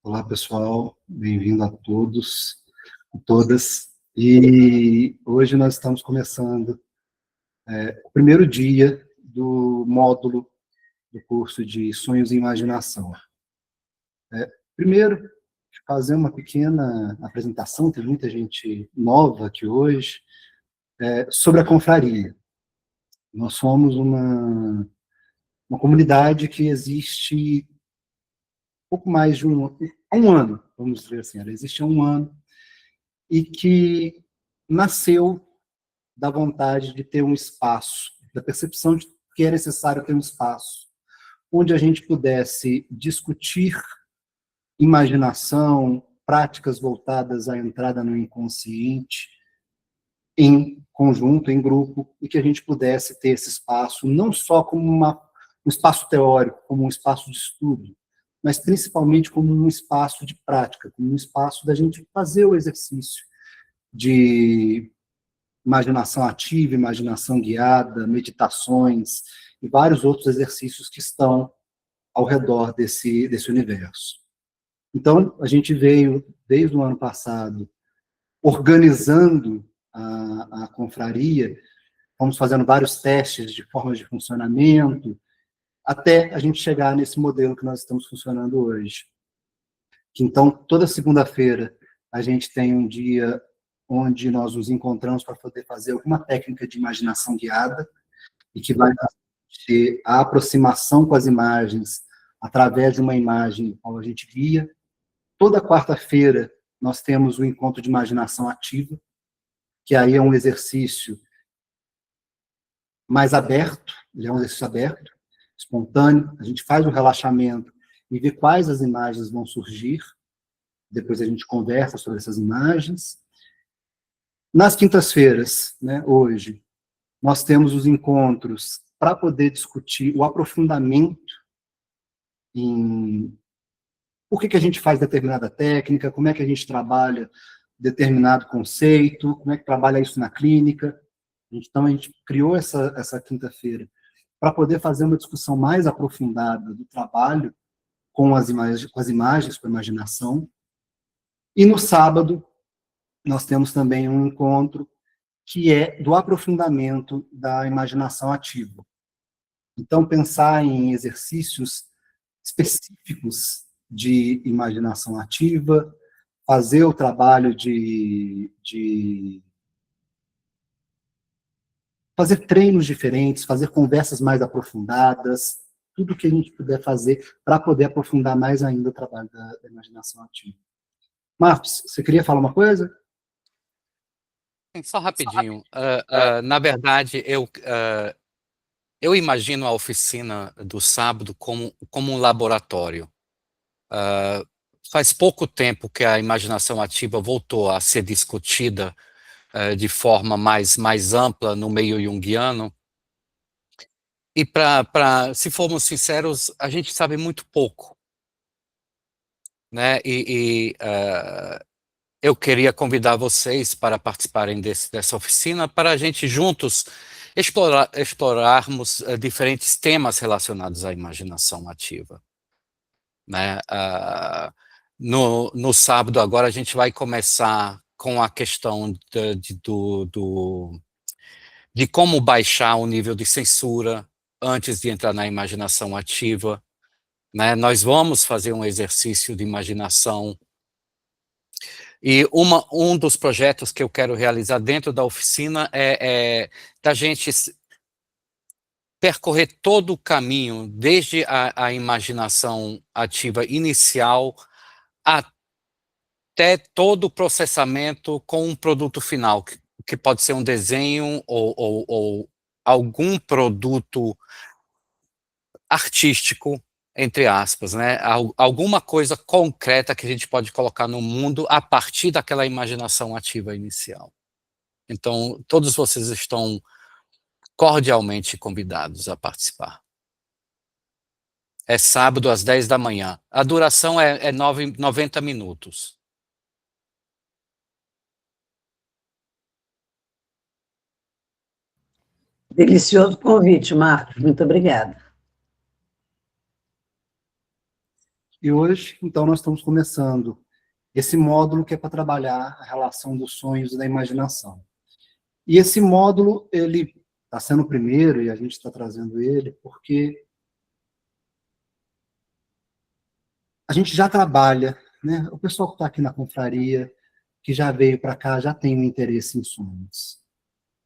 Olá, pessoal, bem-vindo a todos e todas. E hoje nós estamos começando o primeiro dia do módulo do curso de Sonhos e Imaginação. Primeiro, fazer uma pequena apresentação, tem muita gente nova aqui hoje, sobre a confraria. Nós somos uma comunidade que existe pouco mais de um ano, vamos dizer assim, ela existe há um ano, e que nasceu da vontade de ter um espaço, da percepção de que é necessário ter um espaço onde a gente pudesse discutir imaginação, práticas voltadas à entrada no inconsciente, em conjunto, em grupo, e que a gente pudesse ter esse espaço não só como um espaço teórico, como um espaço de estudo, mas principalmente como um espaço de prática, como um espaço da gente fazer o exercício de imaginação ativa, imaginação guiada, meditações e vários outros exercícios que estão ao redor desse universo. Então, a gente veio, desde o ano passado, organizando a confraria, fomos fazendo vários testes de formas de funcionamento, até a gente chegar nesse modelo que nós estamos funcionando hoje. Então, toda segunda-feira, a gente tem um dia onde nós nos encontramos para poder fazer alguma técnica de imaginação guiada, e que vai ter a aproximação com as imagens através de uma imagem qual a gente guia. Toda quarta-feira, nós temos o encontro de imaginação ativa, que aí é um exercício mais aberto, ele é um exercício aberto, espontâneo, a gente faz o relaxamento e vê quais as imagens vão surgir, depois a gente conversa sobre essas imagens. Nas quintas-feiras, né, hoje, nós temos os encontros para poder discutir o aprofundamento em por que a gente faz determinada técnica, como é que a gente trabalha determinado conceito, como é que trabalha isso na clínica. Então, a gente criou essa quinta-feira para poder fazer uma discussão mais aprofundada do trabalho com as imagens, com a imaginação. E no sábado, nós temos também um encontro que é do aprofundamento da imaginação ativa. Então, pensar em exercícios específicos de imaginação ativa, fazer o trabalho de fazer treinos diferentes, fazer conversas mais aprofundadas, tudo que a gente puder fazer para poder aprofundar mais ainda o trabalho da imaginação ativa. Marcos, você queria falar uma coisa? Só rapidinho. Na verdade, eu imagino a oficina do sábado como um laboratório. Faz pouco tempo que a imaginação ativa voltou a ser discutida de forma mais ampla no meio junguiano. E, se formos sinceros, a gente sabe muito pouco, né? Eu queria convidar vocês para participarem dessa oficina, para a gente juntos explorarmos diferentes temas relacionados à imaginação ativa, né? No sábado agora a gente vai começar com a questão de como baixar o nível de censura antes de entrar na imaginação ativa, né? Nós vamos fazer um exercício de imaginação. E um dos projetos que eu quero realizar dentro da oficina é da gente percorrer todo o caminho, desde a imaginação ativa inicial até todo o processamento com um produto final, que pode ser um desenho ou algum produto artístico, entre aspas, né? Alguma coisa concreta que a gente pode colocar no mundo a partir daquela imaginação ativa inicial. Então, todos vocês estão cordialmente convidados a participar. É sábado às 10 da manhã. A duração é 90 minutos. Delicioso convite, Marcos. Muito obrigada. E hoje, então, nós estamos começando esse módulo que é para trabalhar a relação dos sonhos e da imaginação. E esse módulo, ele está sendo o primeiro, e a gente está trazendo ele, porque a gente já trabalha, né? O pessoal que está aqui na confraria, que já veio para cá, já tem um interesse em sonhos.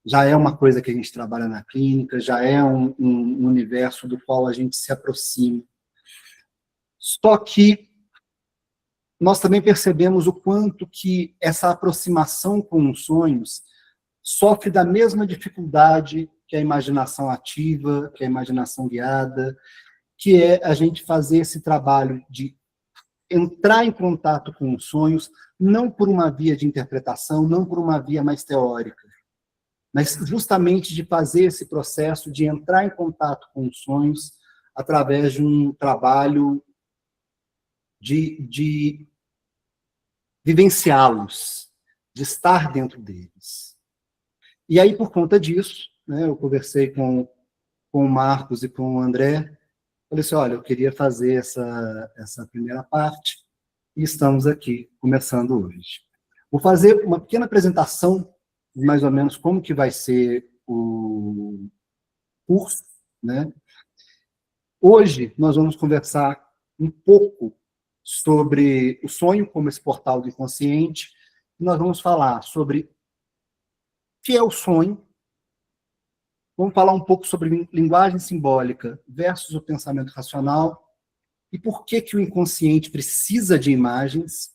Já é uma coisa que a gente trabalha na clínica, já é um universo do qual a gente se aproxima. Só que nós também percebemos o quanto que essa aproximação com os sonhos sofre da mesma dificuldade que a imaginação ativa, que a imaginação guiada, que é a gente fazer esse trabalho de entrar em contato com os sonhos, não por uma via de interpretação, não por uma via mais teórica, mas justamente de fazer esse processo de entrar em contato com os sonhos através de um trabalho de vivenciá-los, de estar dentro deles. E aí, por conta disso, né, eu conversei com o Marcos e com o André, falei assim, olha, eu queria fazer essa primeira parte, e estamos aqui, começando hoje. Vou fazer uma pequena apresentação, de mais ou menos como que vai ser o curso, né? Hoje, nós vamos conversar um pouco sobre o sonho como esse portal do inconsciente, e nós vamos falar sobre o que é o sonho, vamos falar um pouco sobre linguagem simbólica versus o pensamento racional, e por que que o inconsciente precisa de imagens,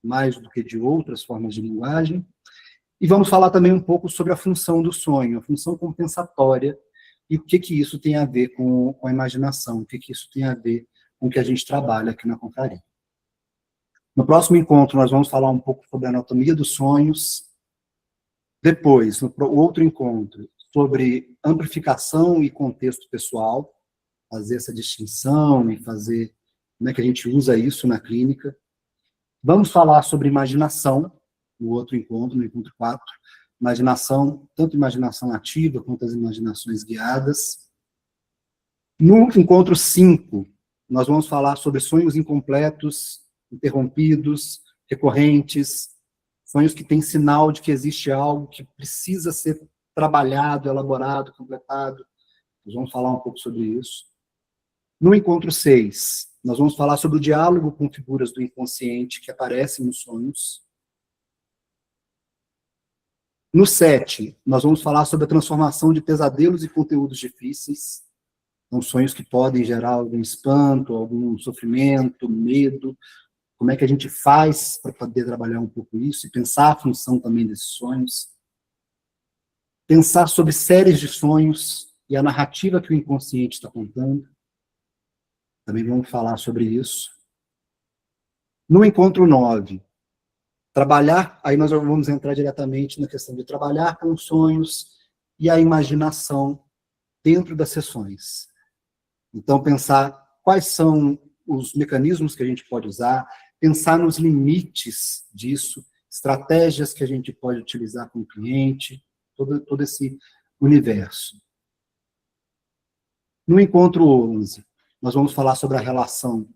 mais do que de outras formas de linguagem, e vamos falar também um pouco sobre a função do sonho, a função compensatória, e o que que isso tem a ver com a imaginação, o que que isso tem a ver com o que a gente trabalha aqui na confraria. No próximo encontro, nós vamos falar um pouco sobre a anatomia dos sonhos. Depois, no outro encontro, sobre amplificação e contexto pessoal, fazer essa distinção e fazer como é que a gente usa isso na clínica. Vamos falar sobre imaginação, no outro encontro, no encontro 4. Imaginação, tanto imaginação ativa quanto as imaginações guiadas. No encontro 5, nós vamos falar sobre sonhos incompletos, interrompidos, recorrentes, sonhos que têm sinal de que existe algo que precisa ser trabalhado, elaborado, completado. Nós vamos falar um pouco sobre isso. No encontro 6, nós vamos falar sobre o diálogo com figuras do inconsciente que aparecem nos sonhos. No 7, nós vamos falar sobre a transformação de pesadelos e conteúdos difíceis. São sonhos que podem gerar algum espanto, algum sofrimento, medo. Como é que a gente faz para poder trabalhar um pouco isso e pensar a função também desses sonhos. Pensar sobre séries de sonhos e a narrativa que o inconsciente está contando. Também vamos falar sobre isso. No encontro 9, trabalhar, aí nós vamos entrar diretamente na questão de trabalhar com os sonhos e a imaginação dentro das sessões. Então, pensar quais são os mecanismos que a gente pode usar, pensar nos limites disso, estratégias que a gente pode utilizar com o cliente, todo esse universo. No encontro 11, nós vamos falar sobre a relação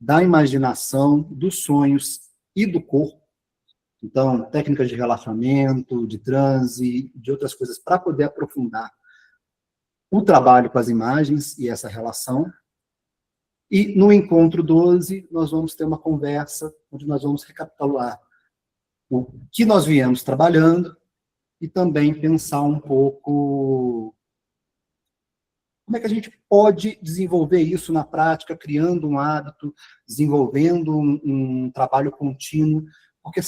da imaginação, dos sonhos e do corpo. Então, técnicas de relaxamento, de transe, de outras coisas, para poder aprofundar o trabalho com as imagens e essa relação. E no encontro 12, nós vamos ter uma conversa onde nós vamos recapitular o que nós viemos trabalhando e também pensar um pouco como é que a gente pode desenvolver isso na prática, criando um hábito, desenvolvendo um trabalho contínuo, porque,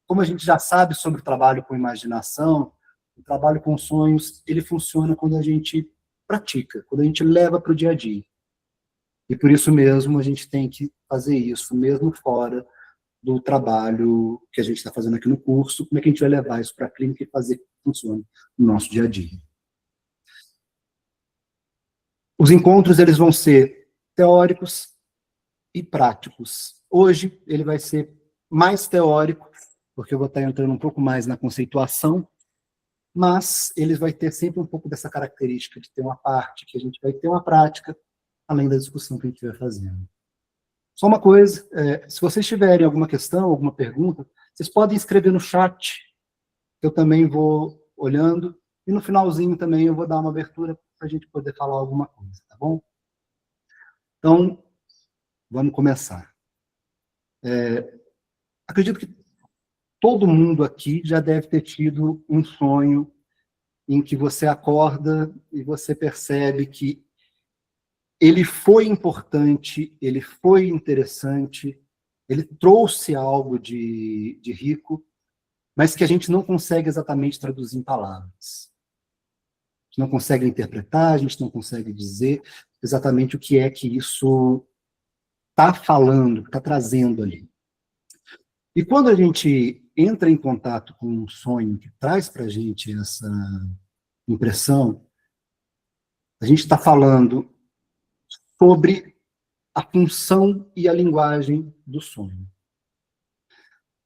como a gente já sabe sobre o trabalho com imaginação, o trabalho com sonhos, ele funciona quando a gente pratica, quando a gente leva para o dia a dia. E por isso mesmo a gente tem que fazer isso, mesmo fora do trabalho que a gente está fazendo aqui no curso, como é que a gente vai levar isso para a clínica e fazer que funcione no nosso dia a dia. Os encontros, eles vão ser teóricos e práticos. Hoje, ele vai ser mais teórico, porque eu vou estar entrando um pouco mais na conceituação, mas ele vai ter sempre um pouco dessa característica de ter uma parte que a gente vai ter uma prática, além da discussão que a gente vai fazendo. Só uma coisa, se vocês tiverem alguma questão, alguma pergunta, vocês podem escrever no chat, eu também vou olhando, e no finalzinho também eu vou dar uma abertura para a gente poder falar alguma coisa, tá bom? Então, vamos começar. Acredito que todo mundo aqui já deve ter tido um sonho em que você acorda e você percebe que ele foi importante, ele foi interessante, ele trouxe algo de rico, mas que a gente não consegue exatamente traduzir em palavras. A gente não consegue interpretar, a gente não consegue dizer exatamente o que é que isso está falando, está trazendo ali. E quando a gente entra em contato com um sonho que traz para a gente essa impressão, a gente está falando sobre a função e a linguagem do sonho.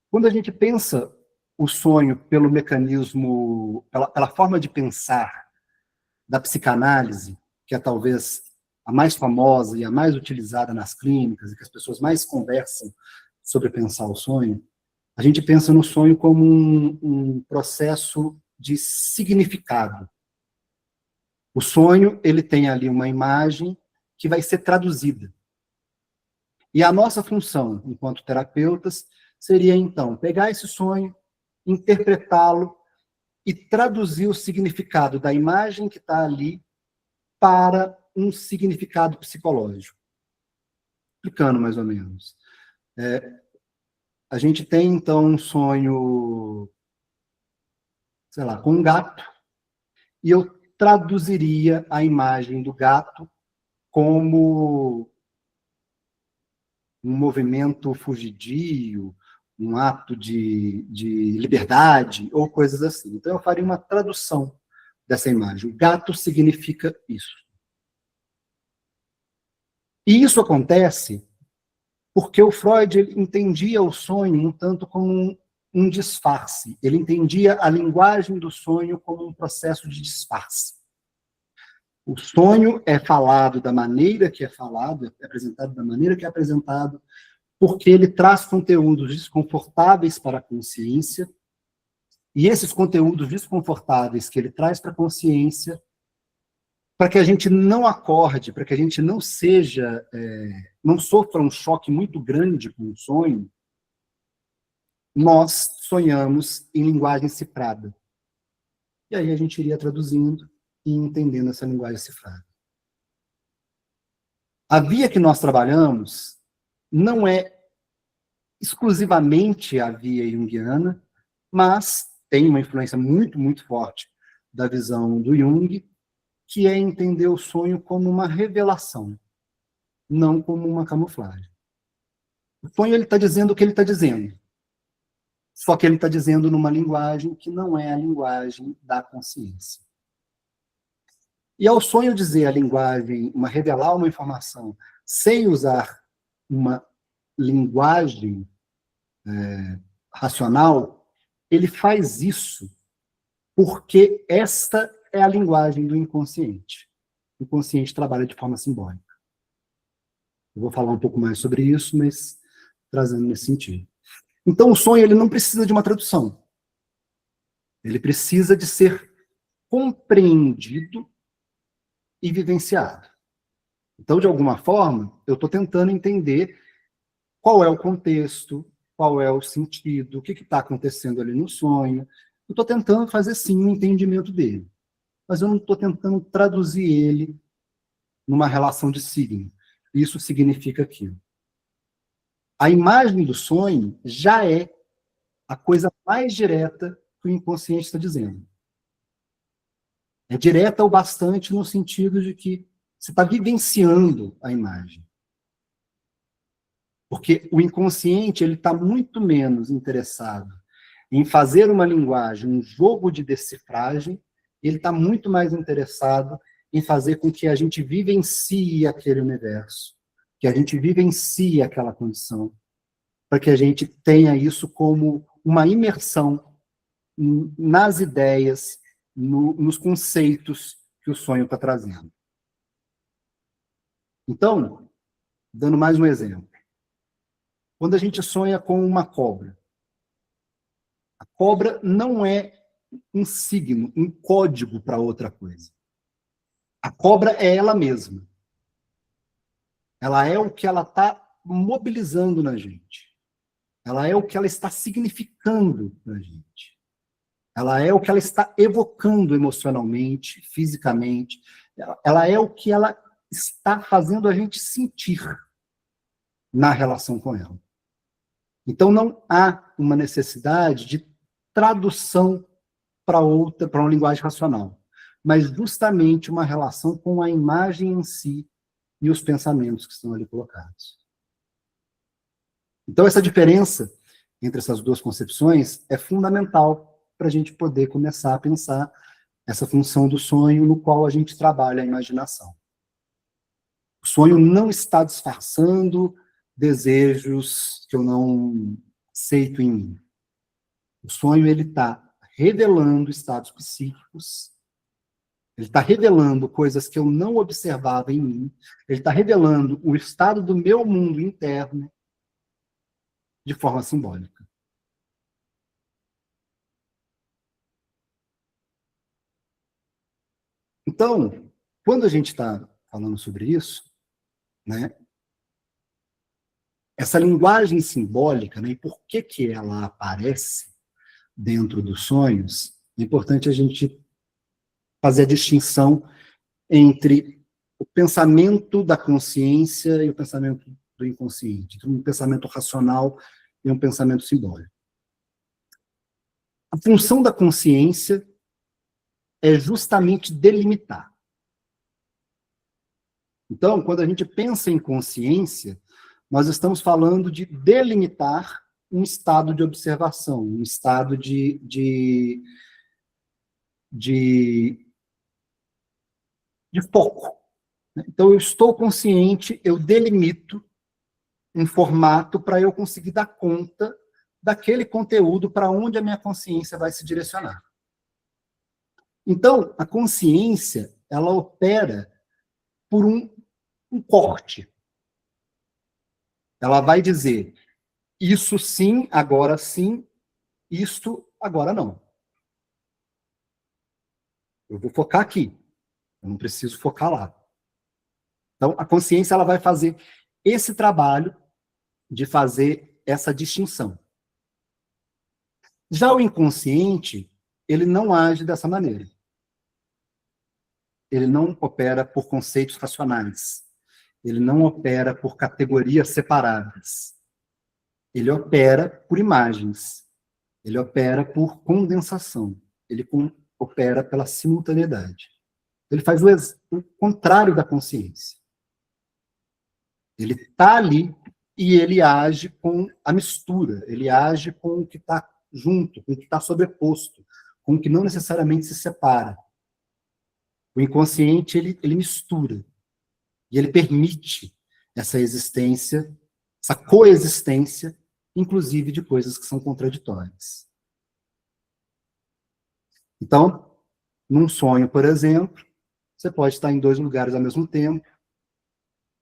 Quando a gente pensa o sonho pelo mecanismo, pela forma de pensar da psicanálise, que é talvez a mais famosa e a mais utilizada nas clínicas, e que as pessoas mais conversam sobre pensar o sonho, a gente pensa no sonho como um processo de significado. O sonho, ele tem ali uma imagem que vai ser traduzida. E a nossa função, enquanto terapeutas, seria, então, pegar esse sonho, interpretá-lo e traduzir o significado da imagem que está ali para um significado psicológico. Explicando mais ou menos. A gente tem, então, um sonho, sei lá, com um gato, e eu traduziria a imagem do gato como um movimento fugidio, um ato de liberdade, ou coisas assim. Então, eu faria uma tradução dessa imagem. O gato significa isso. E isso acontece porque o Freud entendia o sonho um tanto como um disfarce. Ele entendia a linguagem do sonho como um processo de disfarce. O sonho é falado da maneira que é falado, é apresentado da maneira que é apresentado, porque ele traz conteúdos desconfortáveis para a consciência, e esses conteúdos desconfortáveis que ele traz para a consciência, para que a gente não acorde, para que a gente não seja, não sofra um choque muito grande com o sonho, nós sonhamos em linguagem cifrada. E aí a gente iria traduzindo e entendendo essa linguagem cifrada. A via que nós trabalhamos não é exclusivamente a via junguiana, mas tem uma influência muito, muito forte da visão do Jung, que é entender o sonho como uma revelação, não como uma camuflagem. O sonho, ele está dizendo o que ele está dizendo, só que ele está dizendo numa linguagem que não é a linguagem da consciência. E ao sonho dizer a linguagem, revelar uma informação, sem usar uma linguagem racional, ele faz isso porque esta é a linguagem do inconsciente. O inconsciente trabalha de forma simbólica. Eu vou falar um pouco mais sobre isso, mas trazendo nesse sentido. Então, o sonho, ele não precisa de uma tradução. Ele precisa de ser compreendido e vivenciado. Então, de alguma forma, eu estou tentando entender qual é o contexto, qual é o sentido, o que está acontecendo ali no sonho. Eu estou tentando fazer, sim, um entendimento dele. Mas eu não estou tentando traduzir ele numa relação de signo. Isso significa aquilo. A imagem do sonho já é a coisa mais direta que o inconsciente está dizendo. É direta o bastante no sentido de que você está vivenciando a imagem. Porque o inconsciente ele está muito menos interessado em fazer uma linguagem, um jogo de decifragem, ele está muito mais interessado em fazer com que a gente vivencie aquele universo, que a gente vivencie aquela condição, para que a gente tenha isso como uma imersão nas ideias, nos conceitos que o sonho está trazendo. Então, dando mais um exemplo. Quando a gente sonha com uma cobra, a cobra não é um signo, um código para outra coisa. A cobra é ela mesma. Ela é o que ela está mobilizando na gente. Ela é o que ela está significando na gente. Ela é o que ela está evocando emocionalmente, fisicamente. Ela é o que ela está fazendo a gente sentir na relação com ela. Então não há uma necessidade de tradução para outra, para uma linguagem racional, mas justamente uma relação com a imagem em si e os pensamentos que estão ali colocados. Então essa diferença entre essas duas concepções é fundamental para a gente poder começar a pensar essa função do sonho no qual a gente trabalha a imaginação. O sonho não está disfarçando desejos que eu não aceito em mim. O sonho, ele está revelando estados psíquicos, ele está revelando coisas que eu não observava em mim, ele está revelando o estado do meu mundo interno de forma simbólica. Então, quando a gente está falando sobre isso, né, essa linguagem simbólica, né, e por que ela aparece dentro dos sonhos, é importante a gente fazer a distinção entre o pensamento da consciência e o pensamento do inconsciente, um pensamento racional e um pensamento simbólico. A função da consciência é justamente delimitar. Então, quando a gente pensa em consciência, nós estamos falando de delimitar um estado de observação, um estado de foco. Então, eu estou consciente, eu delimito um formato para eu conseguir dar conta daquele conteúdo para onde a minha consciência vai se direcionar. Então, a consciência, ela opera por um corte. Ela vai dizer, isso sim, isto agora não. Eu vou focar aqui, eu não preciso focar lá. Então, a consciência, ela vai fazer esse trabalho de fazer essa distinção. Já o inconsciente, ele não age dessa maneira. Ele não opera por conceitos racionais. Ele não opera por categorias separadas. Ele opera por imagens. Ele opera por condensação. Ele opera pela simultaneidade. Ele faz o contrário da consciência. Ele está ali e ele age com a mistura. Ele age com o que está junto, com o que está sobreposto, com o que não necessariamente se separa. O inconsciente, ele mistura. E ele permite essa existência, essa coexistência, inclusive de coisas que são contraditórias. Então, num sonho, por exemplo, você pode estar em 2 lugares ao mesmo tempo.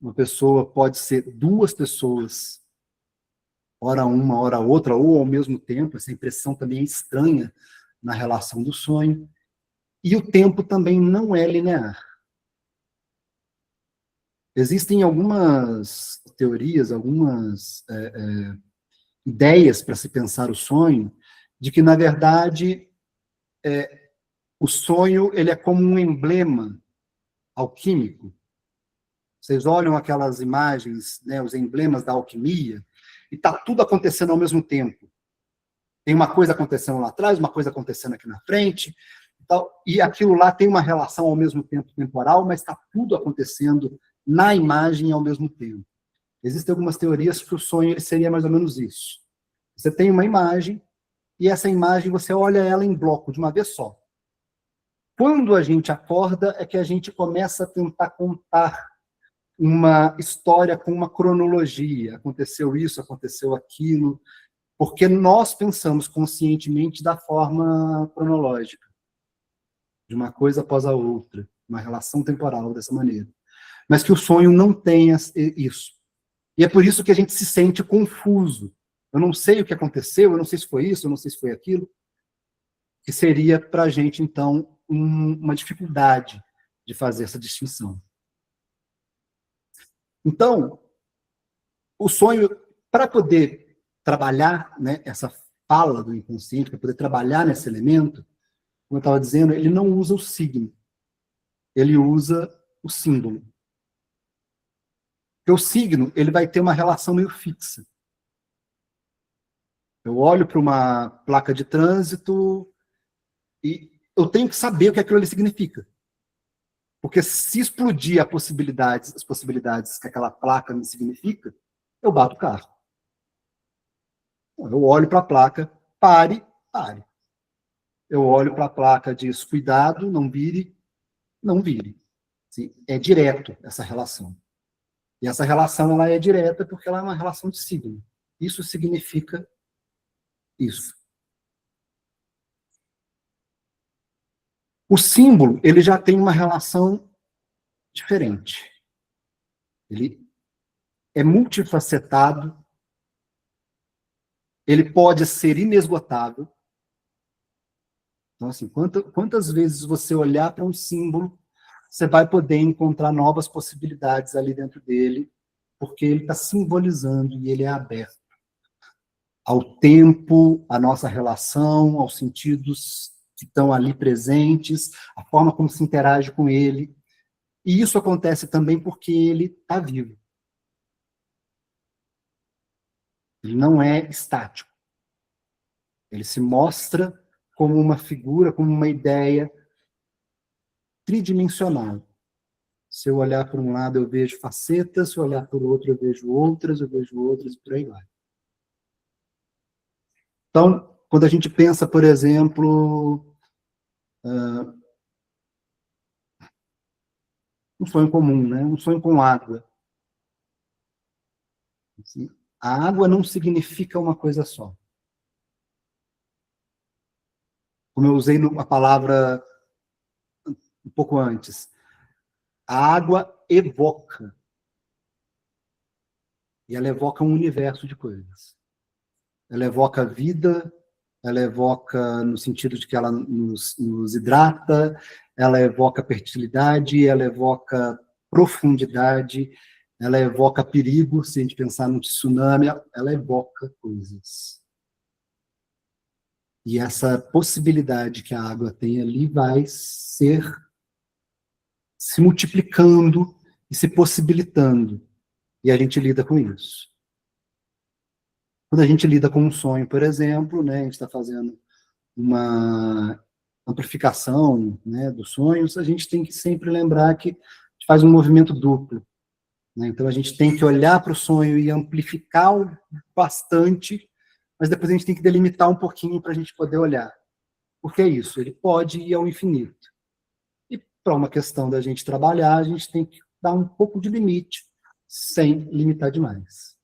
Uma pessoa pode ser 2 pessoas, ora uma, ora outra, ou ao mesmo tempo. Essa impressão também é estranha na relação do sonho. E o tempo também não é linear. Existem algumas teorias, algumas ideias para se pensar o sonho, de que, na verdade, o sonho ele é como um emblema alquímico. Vocês olham aquelas imagens, né, os emblemas da alquimia, e está tudo acontecendo ao mesmo tempo. Tem uma coisa acontecendo lá atrás, uma coisa acontecendo aqui na frente, e aquilo lá tem uma relação ao mesmo tempo temporal, mas está tudo acontecendo na imagem ao mesmo tempo. Existem algumas teorias que o sonho ele seria mais ou menos isso. Você tem uma imagem, e essa imagem você olha ela em bloco, de uma vez só. Quando a gente acorda, é que a gente começa a tentar contar uma história com uma cronologia. Aconteceu isso, aconteceu aquilo, porque nós pensamos conscientemente da forma cronológica, de uma coisa após a outra, uma relação temporal dessa maneira. Mas que o sonho não tem isso. E é por isso que a gente se sente confuso. Eu não sei o que aconteceu, eu não sei se foi isso, eu não sei se foi aquilo, que seria para a gente, então, uma dificuldade de fazer essa distinção. Então, o sonho, para poder trabalhar, né, essa fala do inconsciente, para poder trabalhar nesse elemento, como eu estava dizendo, ele não usa o signo, ele usa o símbolo. Porque o signo, ele vai ter uma relação meio fixa. Eu olho para uma placa de trânsito e eu tenho que saber o que aquilo ali significa. Porque se explodir as possibilidades que aquela placa me significa, eu bato o carro. Eu olho para a placa, pare, pare. Eu olho para a placa, diz cuidado, não vire, não vire. Sim, é direto essa relação. E essa relação ela é direta porque ela é uma relação de signo. Isso significa isso. O símbolo, ele já tem uma relação diferente. Ele é multifacetado, ele pode ser inesgotável. Então, assim, quantas vezes você olhar para um símbolo, você vai poder encontrar novas possibilidades ali dentro dele, porque ele está simbolizando e ele é aberto ao tempo, à nossa relação, aos sentidos que estão ali presentes, a forma como se interage com ele. E isso acontece também porque ele está vivo. Ele não é estático. Ele se mostra como uma figura, como uma ideia tridimensional. Se eu olhar por um lado, eu vejo facetas, se eu olhar por outro, eu vejo outras e por aí vai. Então, quando a gente pensa, por exemplo, um sonho comum, né? Um sonho com água. Assim, a água não significa uma coisa só. Como eu usei a palavra um pouco antes, a água evoca. E ela evoca um universo de coisas. Ela evoca vida, ela evoca no sentido de que ela nos hidrata, ela evoca fertilidade, ela evoca profundidade, ela evoca perigo, se a gente pensar no tsunami, ela evoca coisas. E essa possibilidade que a água tem ali vai se multiplicando e se possibilitando. E a gente lida com isso. Quando a gente lida com um sonho, por exemplo, né, a gente está fazendo uma amplificação, né, dos sonhos, a gente tem que sempre lembrar que a gente faz um movimento duplo. Né? Então, a gente tem que olhar para o sonho e amplificar bastante, mas depois a gente tem que delimitar um pouquinho para a gente poder olhar. Porque é isso, ele pode ir ao infinito. E para uma questão da gente trabalhar, a gente tem que dar um pouco de limite, sem limitar demais.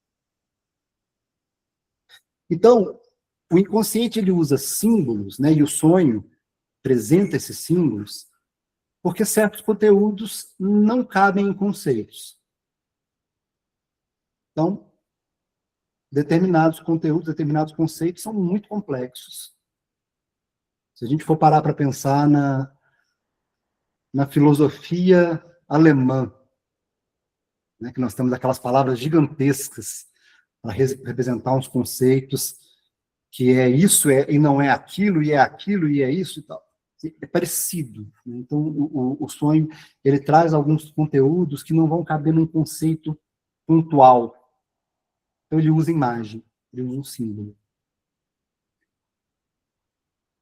Então, o inconsciente ele usa símbolos, né, e o sonho apresenta esses símbolos, porque certos conteúdos não cabem em conceitos. Então, determinados conteúdos, determinados conceitos são muito complexos. Se a gente for parar para pensar na filosofia alemã, né, que nós temos aquelas palavras gigantescas para representar uns conceitos que é isso e não é aquilo, e é aquilo, e é isso e tal. É parecido. Né? Então, o sonho, ele traz alguns conteúdos que não vão caber num conceito pontual. Então, ele usa imagem, ele usa um símbolo.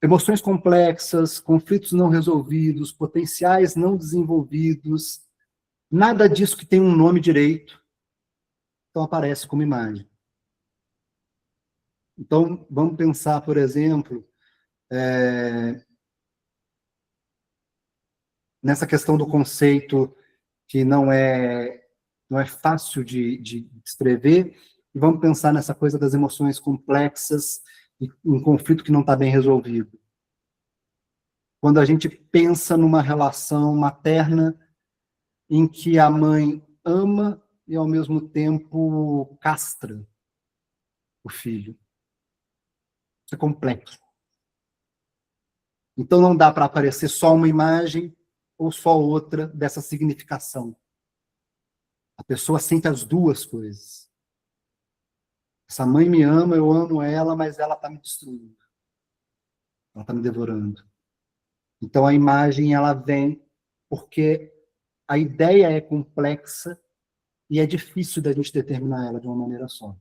Emoções complexas, conflitos não resolvidos, potenciais não desenvolvidos, nada disso que tem um nome direito, então aparece como imagem. Então, vamos pensar, por exemplo, nessa questão do conceito que não é fácil de descrever, e vamos pensar nessa coisa das emoções complexas e um conflito que não está bem resolvido. Quando a gente pensa numa relação materna em que a mãe ama, e, ao mesmo tempo, castra o filho. Isso é complexo. Então, não dá para aparecer só uma imagem ou só outra dessa significação. A pessoa sente as duas coisas. Essa mãe me ama, eu amo ela, mas ela está me destruindo. Ela está me devorando. Então, a imagem, ela vem porque a ideia é complexa e é difícil da gente determinar ela de uma maneira só.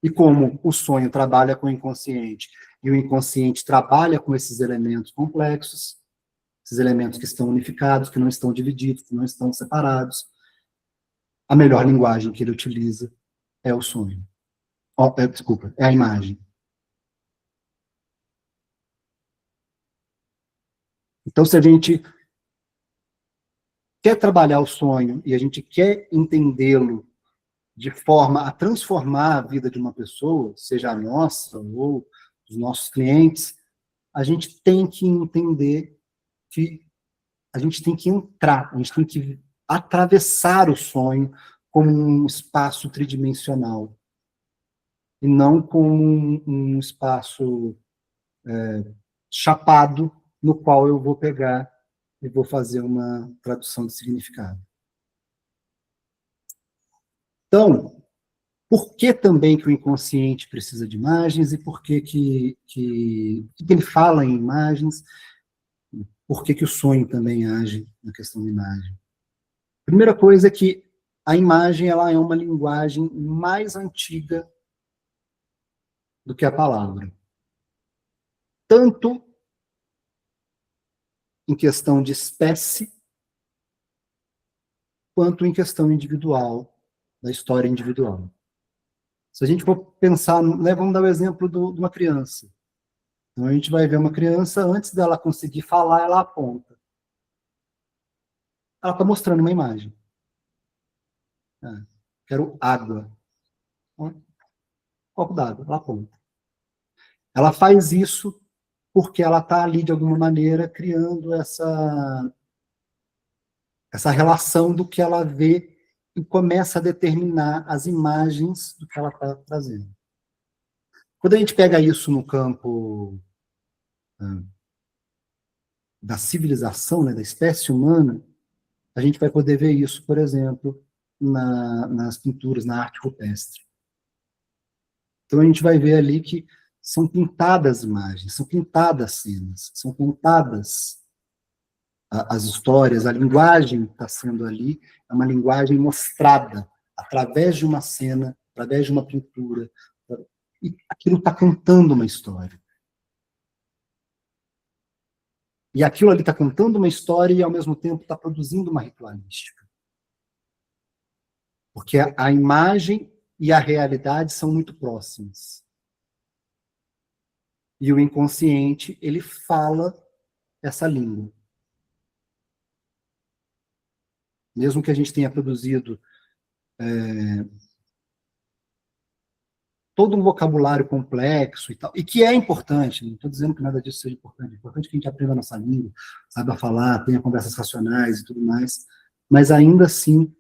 E como o sonho trabalha com o inconsciente e o inconsciente trabalha com esses elementos complexos, esses elementos que estão unificados, que não estão divididos, que não estão separados, a melhor linguagem que ele utiliza é o sonho. Desculpa, é a imagem. Então, se a gente quer trabalhar o sonho e a gente quer entendê-lo de forma a transformar a vida de uma pessoa, seja a nossa ou dos nossos clientes, a gente tem que entender que a gente tem que entrar, a gente tem que atravessar o sonho como um espaço tridimensional e não como um espaço chapado no qual eu vou pegar e vou fazer uma tradução de significado. Então, por que também que o inconsciente precisa de imagens e por que ele fala em imagens? Por que o sonho também age na questão da imagem? Primeira coisa é que a imagem ela é uma linguagem mais antiga do que a palavra. Tanto em questão de espécie, quanto em questão individual, da história individual. Se a gente for pensar, né, vamos dar o exemplo de uma criança. Então, a gente vai ver uma criança, antes dela conseguir falar, ela aponta. Ela está mostrando uma imagem. Quero água. Copo d'água, ela aponta. Ela faz isso porque ela está ali, de alguma maneira, criando essa relação do que ela vê e começa a determinar as imagens do que ela está trazendo. Quando a gente pega isso no campo da civilização, né, da espécie humana, a gente vai poder ver isso, por exemplo, nas pinturas, na arte rupestre. Então a gente vai ver ali que são pintadas imagens, são pintadas cenas, são pintadas as histórias, a linguagem que está sendo ali é uma linguagem mostrada através de uma cena, através de uma pintura, e aquilo está contando uma história. E aquilo ali está contando uma história e, ao mesmo tempo, está produzindo uma ritualística. Porque a imagem e a realidade são muito próximas. E o inconsciente, ele fala essa língua. Mesmo que a gente tenha produzido todo um vocabulário complexo e tal, e que é importante, não estou dizendo que nada disso seja importante, é importante que a gente aprenda a nossa língua, saiba falar, tenha conversas racionais e tudo mais, mas ainda assim,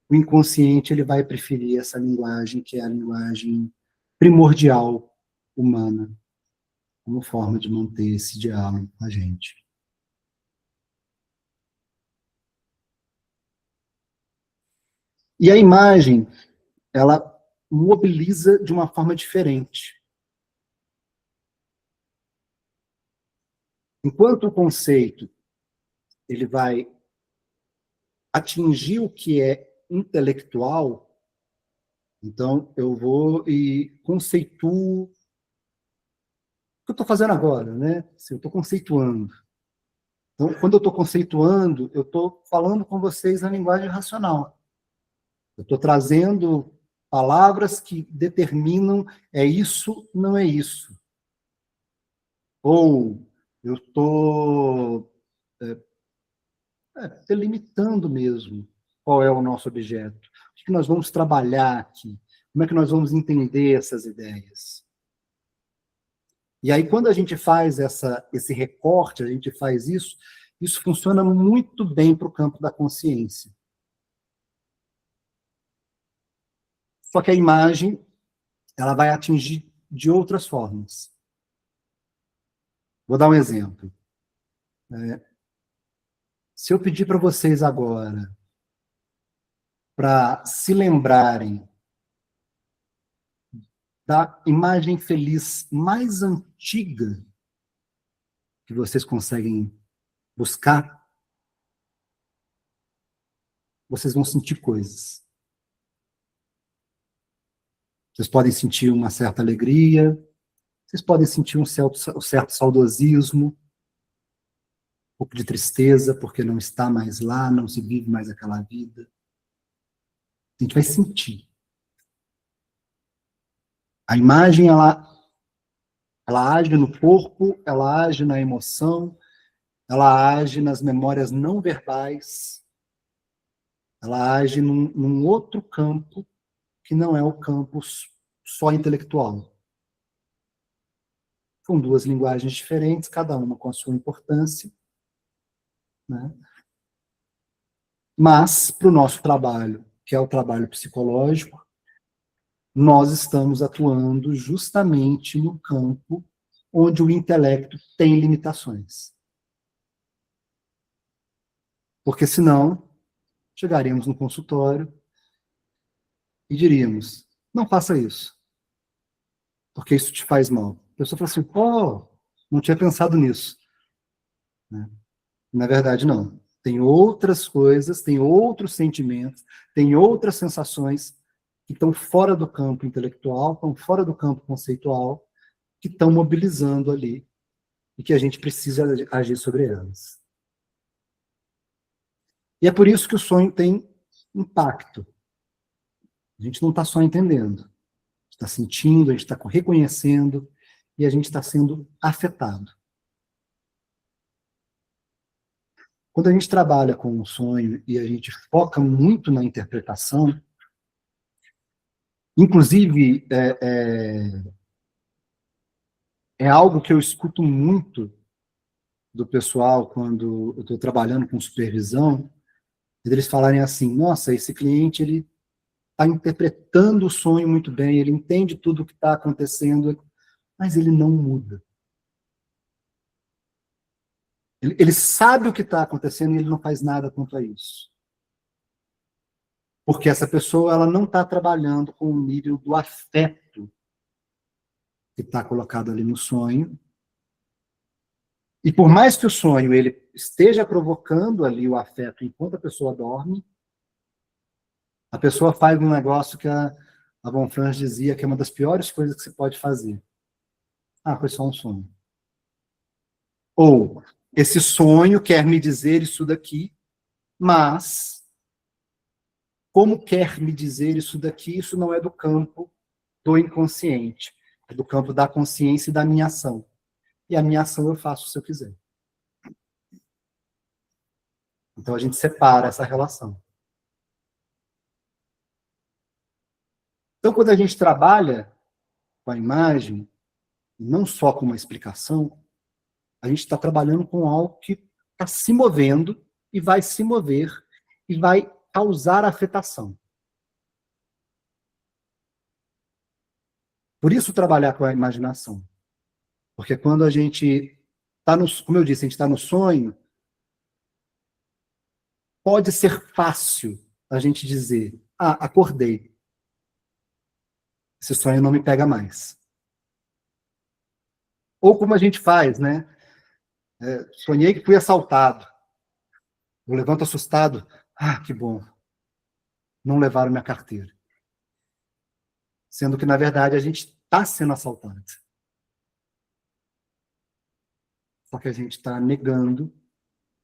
o inconsciente ele vai preferir essa linguagem, que é a linguagem primordial humana, como forma de manter esse diálogo com a gente. E a imagem, ela mobiliza de uma forma diferente. Enquanto o conceito ele vai atingir o que é intelectual, então eu vou e conceituo o que eu estou fazendo agora, né? Se eu estou conceituando. Então, quando eu estou conceituando, eu estou falando com vocês na linguagem racional. Eu estou trazendo palavras que determinam é isso, não é isso. Ou eu estou delimitando mesmo qual é o nosso objeto. O que nós vamos trabalhar aqui? Como é que nós vamos entender essas ideias? E aí, quando a gente faz esse recorte, a gente faz isso funciona muito bem para o campo da consciência. Só que a imagem, ela vai atingir de outras formas. Vou dar um exemplo. Se eu pedir para vocês agora para se lembrarem da imagem feliz mais antiga que vocês conseguem buscar, vocês vão sentir coisas. Vocês podem sentir uma certa alegria, vocês podem sentir um certo saudosismo, um pouco de tristeza, porque não está mais lá, não se vive mais aquela vida. A gente vai sentir. A imagem, ela age no corpo, ela age na emoção, ela age nas memórias não verbais, ela age num outro campo que não é o campo só intelectual. São duas linguagens diferentes, cada uma com a sua importância, né? Mas, para o nosso trabalho, que é o trabalho psicológico, nós estamos atuando justamente no campo onde o intelecto tem limitações. Porque senão, chegaríamos no consultório e diríamos, não faça isso, porque isso te faz mal. A pessoa fala assim, pô, não tinha pensado nisso. Né? Na verdade, não. Tem outras coisas, tem outros sentimentos, tem outras sensações que estão fora do campo intelectual, estão fora do campo conceitual, que estão mobilizando ali e que a gente precisa agir sobre elas. E é por isso que o sonho tem impacto. A gente não está só entendendo, a gente está sentindo, a gente está reconhecendo e a gente está sendo afetado. Quando a gente trabalha com o sonho e a gente foca muito na interpretação, inclusive é algo que eu escuto muito do pessoal quando eu estou trabalhando com supervisão, eles falarem assim, nossa, esse cliente ele está interpretando o sonho muito bem, ele entende tudo o que está acontecendo, mas ele não muda. Ele sabe o que está acontecendo e ele não faz nada quanto a isso. Porque essa pessoa ela não está trabalhando com o nível do afeto que está colocado ali no sonho. E por mais que o sonho ele esteja provocando ali o afeto enquanto a pessoa dorme, a pessoa faz um negócio que a Von Franz dizia que é uma das piores coisas que se pode fazer. Ah, foi só um sonho. Ou, esse sonho quer me dizer isso daqui, mas, como quer me dizer isso daqui, isso não é do campo do inconsciente, é do campo da consciência e da minha ação. E a minha ação eu faço se eu quiser. Então a gente separa essa relação. Então, quando a gente trabalha com a imagem, não só com uma explicação, a gente está trabalhando com algo que está se movendo e vai se mover e vai causar afetação. Por isso trabalhar com a imaginação. Porque quando a gente está no, como eu disse, a gente está no sonho, pode ser fácil a gente dizer, ah, acordei. Esse sonho não me pega mais. Ou como a gente faz, né? Sonhei que fui assaltado. Eu levanto assustado. Ah, que bom. Não levaram minha carteira. Sendo que, na verdade, a gente está sendo assaltado. Só que a gente está negando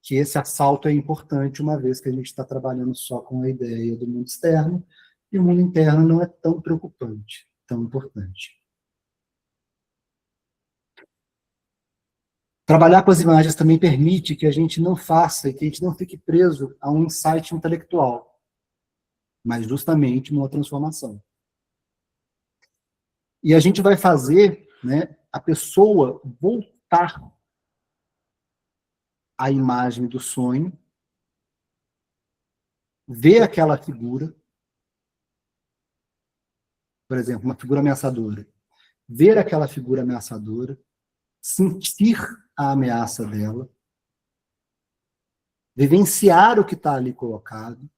que esse assalto é importante, uma vez que a gente está trabalhando só com a ideia do mundo externo, e o mundo interno não é tão preocupante, tão importante. Trabalhar com as imagens também permite que a gente não faça e que a gente não fique preso a um insight intelectual, mas justamente uma transformação. E a gente vai fazer, né, a pessoa voltar à imagem do sonho, ver aquela figura, por exemplo, uma figura ameaçadora. Ver aquela figura ameaçadora, sentir a ameaça dela, vivenciar o que está ali colocado,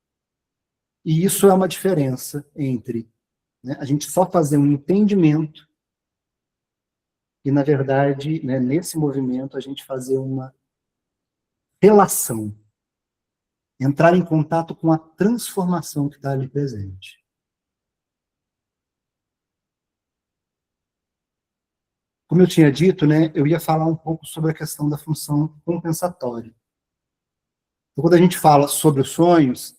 e isso é uma diferença entre, né, a gente só fazer um entendimento e, na verdade, né, nesse movimento, a gente fazer uma relação, entrar em contato com a transformação que está ali presente. Como eu tinha dito, né, eu ia falar um pouco sobre a questão da função compensatória. Então, quando a gente fala sobre os sonhos,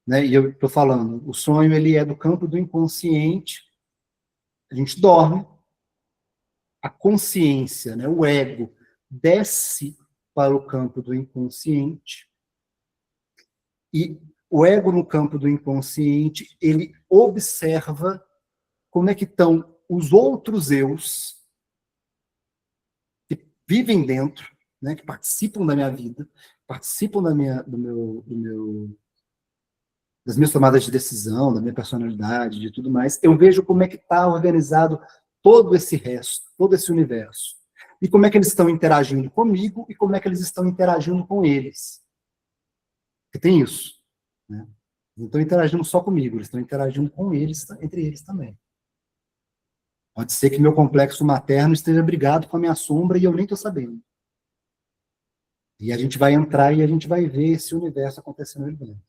né, e eu estou falando, o sonho ele é do campo do inconsciente, a gente dorme, a consciência, né, o ego, desce para o campo do inconsciente, e o ego no campo do inconsciente, ele observa como é que estão os outros eus que vivem dentro, né, que participam da minha vida, participam das minhas tomadas de decisão, da minha personalidade, de tudo mais. Eu vejo como é que está organizado todo esse resto, todo esse universo. E como é que eles estão interagindo comigo e como é que eles estão interagindo com eles. Porque tem isso, né? Não estão interagindo só comigo, eles estão interagindo com eles, entre eles também. Pode ser que meu complexo materno esteja brigado com a minha sombra e eu nem estou sabendo. E a gente vai entrar e a gente vai ver esse universo acontecendo ali dentro.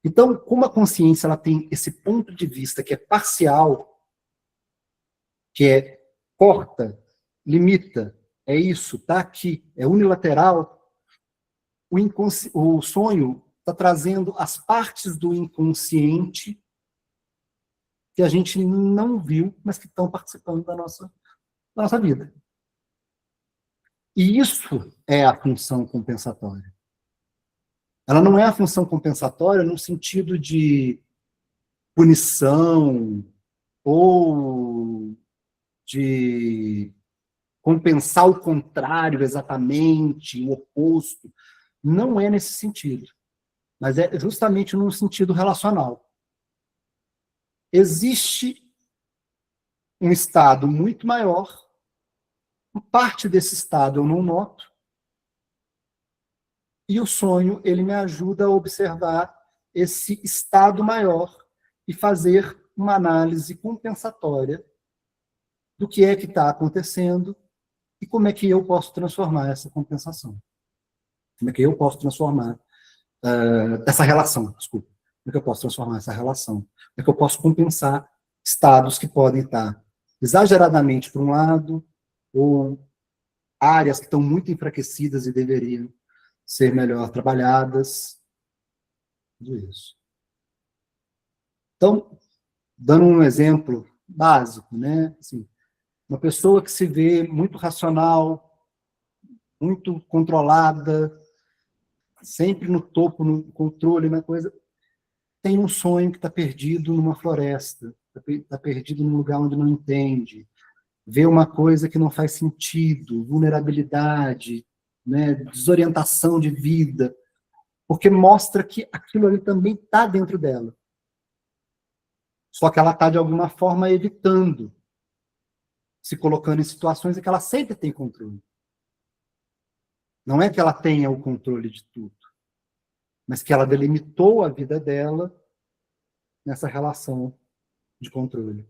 Então, como a consciência ela tem esse ponto de vista que é parcial, que é corta, limita, é isso, está aqui, é unilateral, o sonho está trazendo as partes do inconsciente que a gente não viu, mas que estão participando da nossa vida. E isso é a função compensatória. Ela não é a função compensatória no sentido de punição ou de compensar o contrário exatamente, o oposto. Não é nesse sentido, mas é justamente num sentido relacional. Existe um estado muito maior, parte desse estado eu não noto, e o sonho, ele me ajuda a observar esse estado maior e fazer uma análise compensatória do que é que está acontecendo e como é que eu posso transformar essa compensação. Como é que eu posso transformar essa relação, desculpa. Como é que eu posso transformar essa relação? Como é que eu posso compensar estados que podem estar exageradamente para um lado ou áreas que estão muito enfraquecidas e deveriam ser melhor trabalhadas. Tudo isso. Então, dando um exemplo básico, né? Assim, uma pessoa que se vê muito racional, muito controlada, sempre no topo, no controle, na coisa, tem um sonho que está perdido numa floresta, está perdido num lugar onde não entende, vê uma coisa que não faz sentido, vulnerabilidade, né, desorientação de vida, porque mostra que aquilo ali também está dentro dela. Só que ela está, de alguma forma, evitando, se colocando em situações em que ela sempre tem controle. Não é que ela tenha o controle de tudo, mas que ela delimitou a vida dela nessa relação de controle.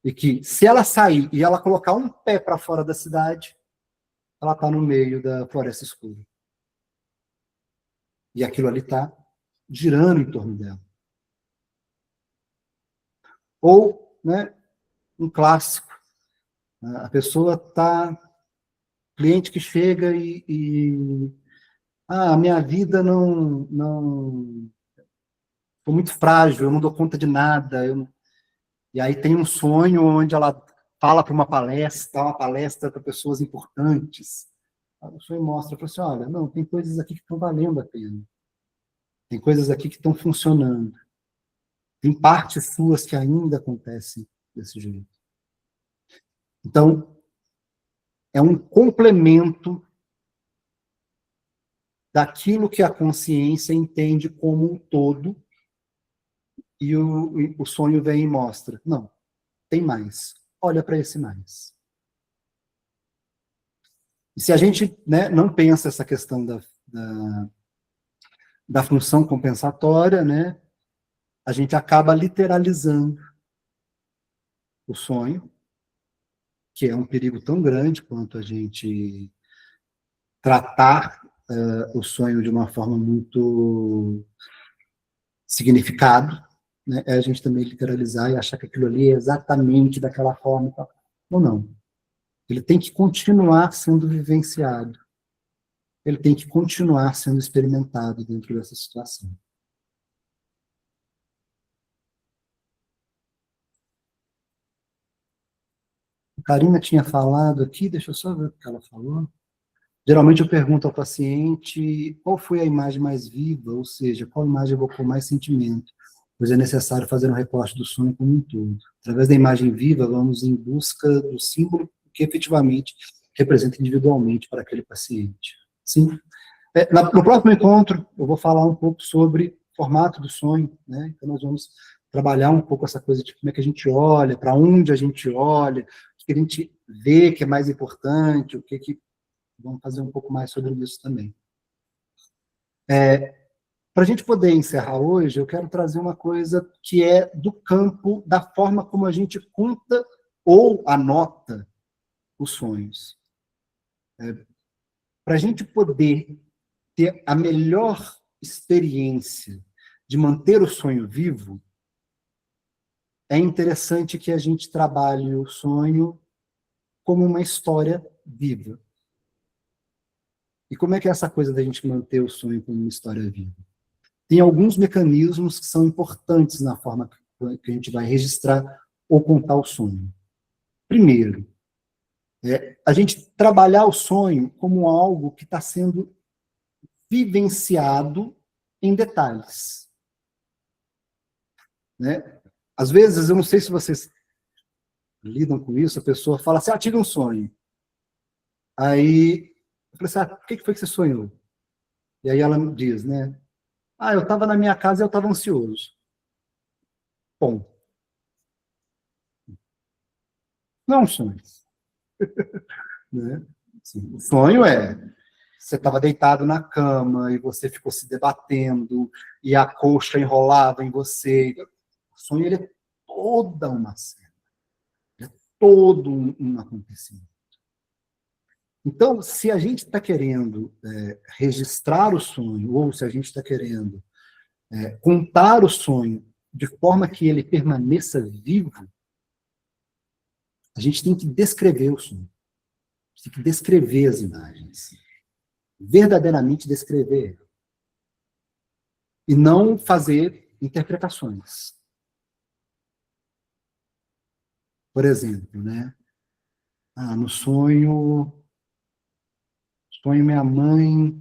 E que, se ela sair e ela colocar um pé para fora da cidade, ela está no meio da floresta escura. E aquilo ali está girando em torno dela. Ou, né, um clássico. A pessoa está... Cliente que chega a minha vida não foi muito frágil, eu não dou conta de nada. E aí tem um sonho onde ela fala para uma palestra, dá uma palestra para pessoas importantes. O sonho mostra, fala assim, olha, não, tem coisas aqui que estão valendo a pena. Tem coisas aqui que estão funcionando. Tem partes suas que ainda acontecem desse jeito. Então, é um complemento daquilo que a consciência entende como um todo, e o sonho vem e mostra. Não, tem mais. Olha para esse mais. E se a gente, né, não pensa essa questão da função compensatória, né, a gente acaba literalizando o sonho, que é um perigo tão grande quanto a gente tratar o sonho de uma forma muito significado, né, é a gente também literalizar e achar que aquilo ali é exatamente daquela forma. Ou não. Ele tem que continuar sendo vivenciado. Ele tem que continuar sendo experimentado dentro dessa situação. A Karina tinha falado aqui, deixa eu só ver o que ela falou. Geralmente eu pergunto ao paciente qual foi a imagem mais viva, ou seja, qual imagem evocou mais sentimento, pois é necessário fazer um recorte do sonho como um todo. Através da imagem viva, vamos em busca do símbolo que efetivamente representa individualmente para aquele paciente. Sim. No próximo encontro, eu vou falar um pouco sobre o formato do sonho, né? Então nós vamos trabalhar um pouco essa coisa de como é que a gente olha, para onde a gente olha, o que a gente vê que é mais importante, o que vamos fazer um pouco mais sobre isso também. Para a gente poder encerrar hoje, eu quero trazer uma coisa que é do campo da forma como a gente conta ou anota os sonhos. Para a gente poder ter a melhor experiência de manter o sonho vivo, é interessante que a gente trabalhe o sonho como uma história viva. E como é que é essa coisa da gente manter o sonho como uma história viva? Tem alguns mecanismos que são importantes na forma que a gente vai registrar ou contar o sonho. Primeiro, a gente trabalhar o sonho como algo que está sendo vivenciado em detalhes. Né? Às vezes, eu não sei se vocês lidam com isso, a pessoa fala assim, tive um sonho. Aí, eu falei assim, o que foi que você sonhou? E aí ela me diz, né? Eu estava na minha casa e eu estava ansioso. Bom, não é um sonho. Né? Assim, o sonho você estava deitado na cama e você ficou se debatendo e a coxa enrolava em você. O sonho ele é toda uma cena, é todo um acontecimento. Então, se a gente está querendo registrar o sonho, ou se a gente está querendo contar o sonho de forma que ele permaneça vivo, a gente tem que descrever o sonho. A gente tem que descrever as imagens. Verdadeiramente descrever. E não fazer interpretações. Por exemplo, né? No sonho minha mãe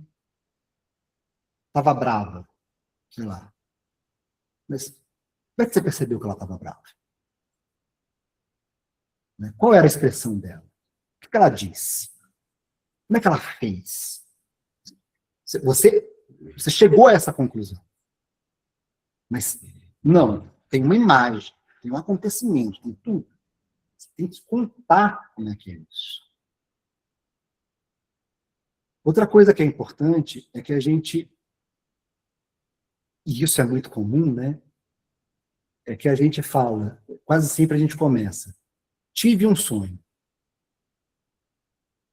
estava brava, sei lá. Mas como é que você percebeu que ela estava brava? Né? Qual era a expressão dela? O que ela disse? Como é que ela fez? Você chegou a essa conclusão. Mas não, tem uma imagem, tem um acontecimento, tem tudo. Você tem que contar como é que é isso. Outra coisa que é importante é que a gente, e isso é muito comum, né? É que a gente fala, quase sempre a gente começa, tive um sonho.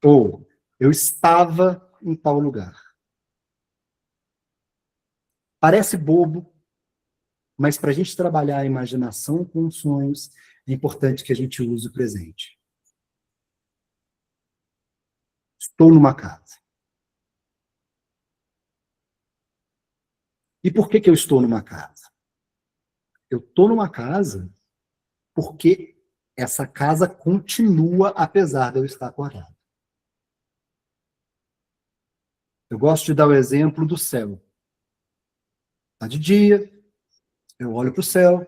Ou, eu estava em tal lugar. Parece bobo, mas para a gente trabalhar a imaginação com os sonhos, é importante que a gente use o presente. Estou numa casa. E por que eu estou numa casa? Eu estou numa casa porque essa casa continua apesar de eu estar acordado. Eu gosto de dar o exemplo do céu. Está de dia, eu olho para o céu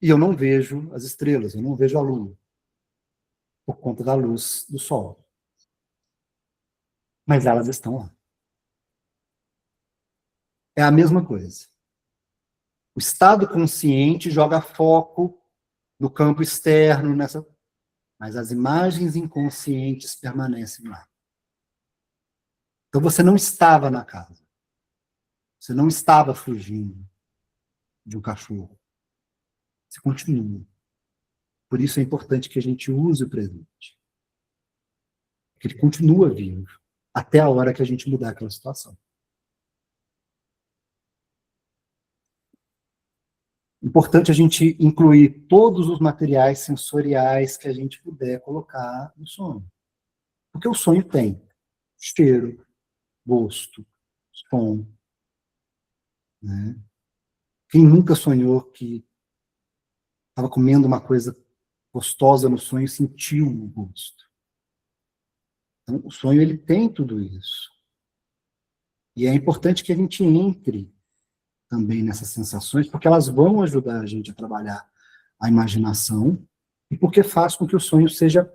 e eu não vejo as estrelas, eu não vejo a lua, por conta da luz do sol. Mas elas estão lá. É a mesma coisa. O estado consciente joga foco no campo externo, mas as imagens inconscientes permanecem lá. Então você não estava na casa. Você não estava fugindo de um cachorro. Você continua. Por isso é importante que a gente use o presente. Que ele continua vivo até a hora que a gente mudar aquela situação. Importante a gente incluir todos os materiais sensoriais que a gente puder colocar no sonho. Porque o sonho tem cheiro, gosto, som. Né? Quem nunca sonhou que estava comendo uma coisa gostosa no sonho e sentiu o gosto? Então, o sonho ele tem tudo isso. E é importante que a gente entre também nessas sensações, porque elas vão ajudar a gente a trabalhar a imaginação e porque faz com que o sonho seja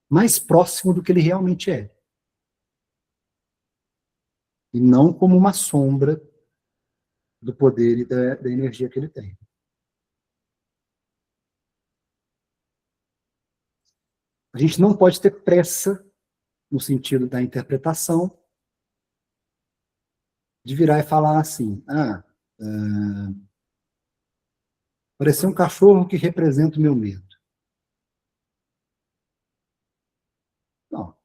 mais próximo do que ele realmente é. E não como uma sombra do poder e da energia que ele tem. A gente não pode ter pressa no sentido da interpretação de virar e falar assim, pareceu um cachorro que representa o meu medo. Não.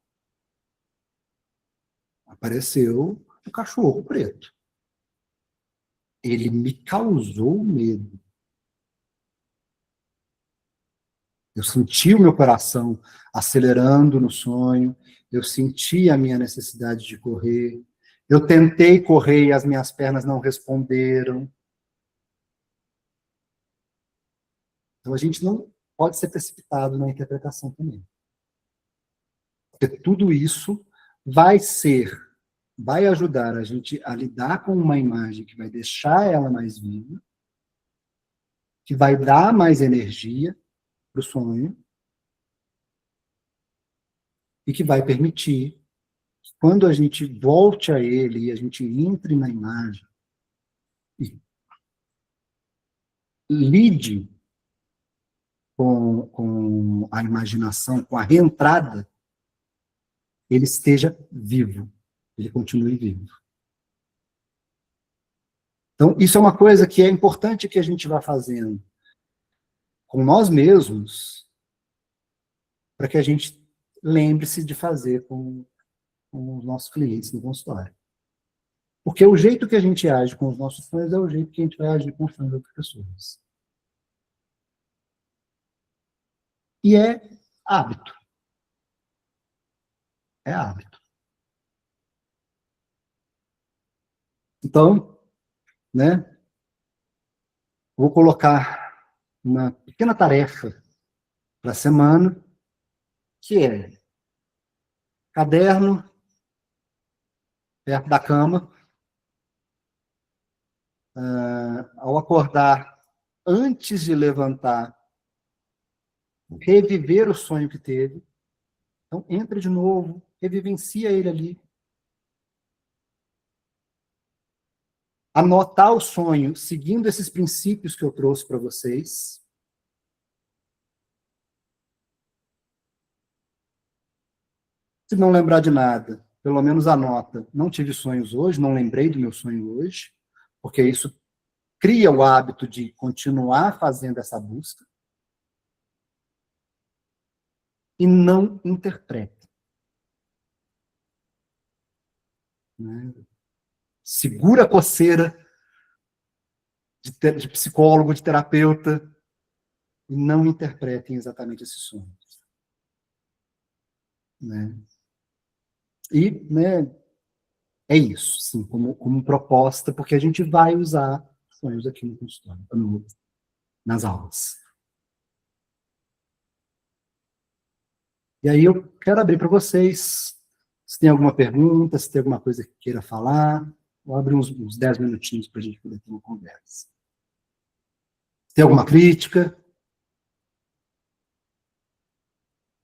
Apareceu um cachorro preto. Ele me causou medo. Eu senti o meu coração acelerando no sonho, eu senti a minha necessidade de correr, eu tentei correr e as minhas pernas não responderam. Então a gente não pode ser precipitado na interpretação também. Porque tudo isso vai ajudar a gente a lidar com uma imagem que vai deixar ela mais viva, que vai dar mais energia para o sonho, e que vai permitir que quando a gente volte a ele e a gente entre na imagem e lide com a imaginação, com a reentrada, ele esteja vivo, ele continue vivo. Então, isso é uma coisa que é importante que a gente vá fazendo com nós mesmos, para que a gente lembre-se de fazer com os nossos clientes no consultório. Porque o jeito que a gente age com os nossos sonhos é o jeito que a gente vai agir com os sonhos de outras pessoas. E é hábito. É hábito. Então, né, vou colocar uma pequena tarefa para a semana, que é caderno perto da cama, ao acordar, antes de levantar, reviver o sonho que teve. Então, entra de novo, revivencia ele ali. Anotar o sonho, seguindo esses princípios que eu trouxe para vocês. Se não lembrar de nada, pelo menos anota. Não tive sonhos hoje, não lembrei do meu sonho hoje, porque isso cria o hábito de continuar fazendo essa busca. E não interprete. Né? Segura a coceira de psicólogo, de terapeuta, e não interpretem exatamente esses sonhos. Né? E, né, é isso, sim, como proposta, porque a gente vai usar sonhos aqui no consultório, nas aulas. E aí eu quero abrir para vocês, se tem alguma pergunta, se tem alguma coisa que queira falar, vou abrir uns 10 minutinhos para a gente poder ter uma conversa. Se tem alguma crítica?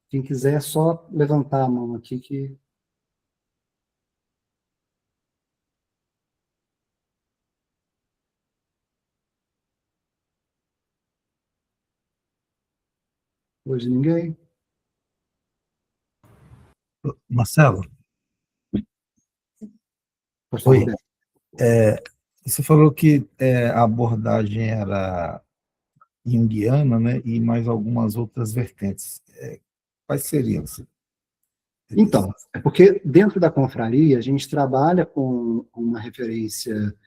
Quem quiser, é só levantar a mão aqui que... Hoje ninguém. Marcelo? Por favor, Oi. Beto. Você falou que a abordagem era junguiana, né, e mais algumas outras vertentes. Quais seriam? Então, é porque dentro da confraria a gente trabalha com uma referência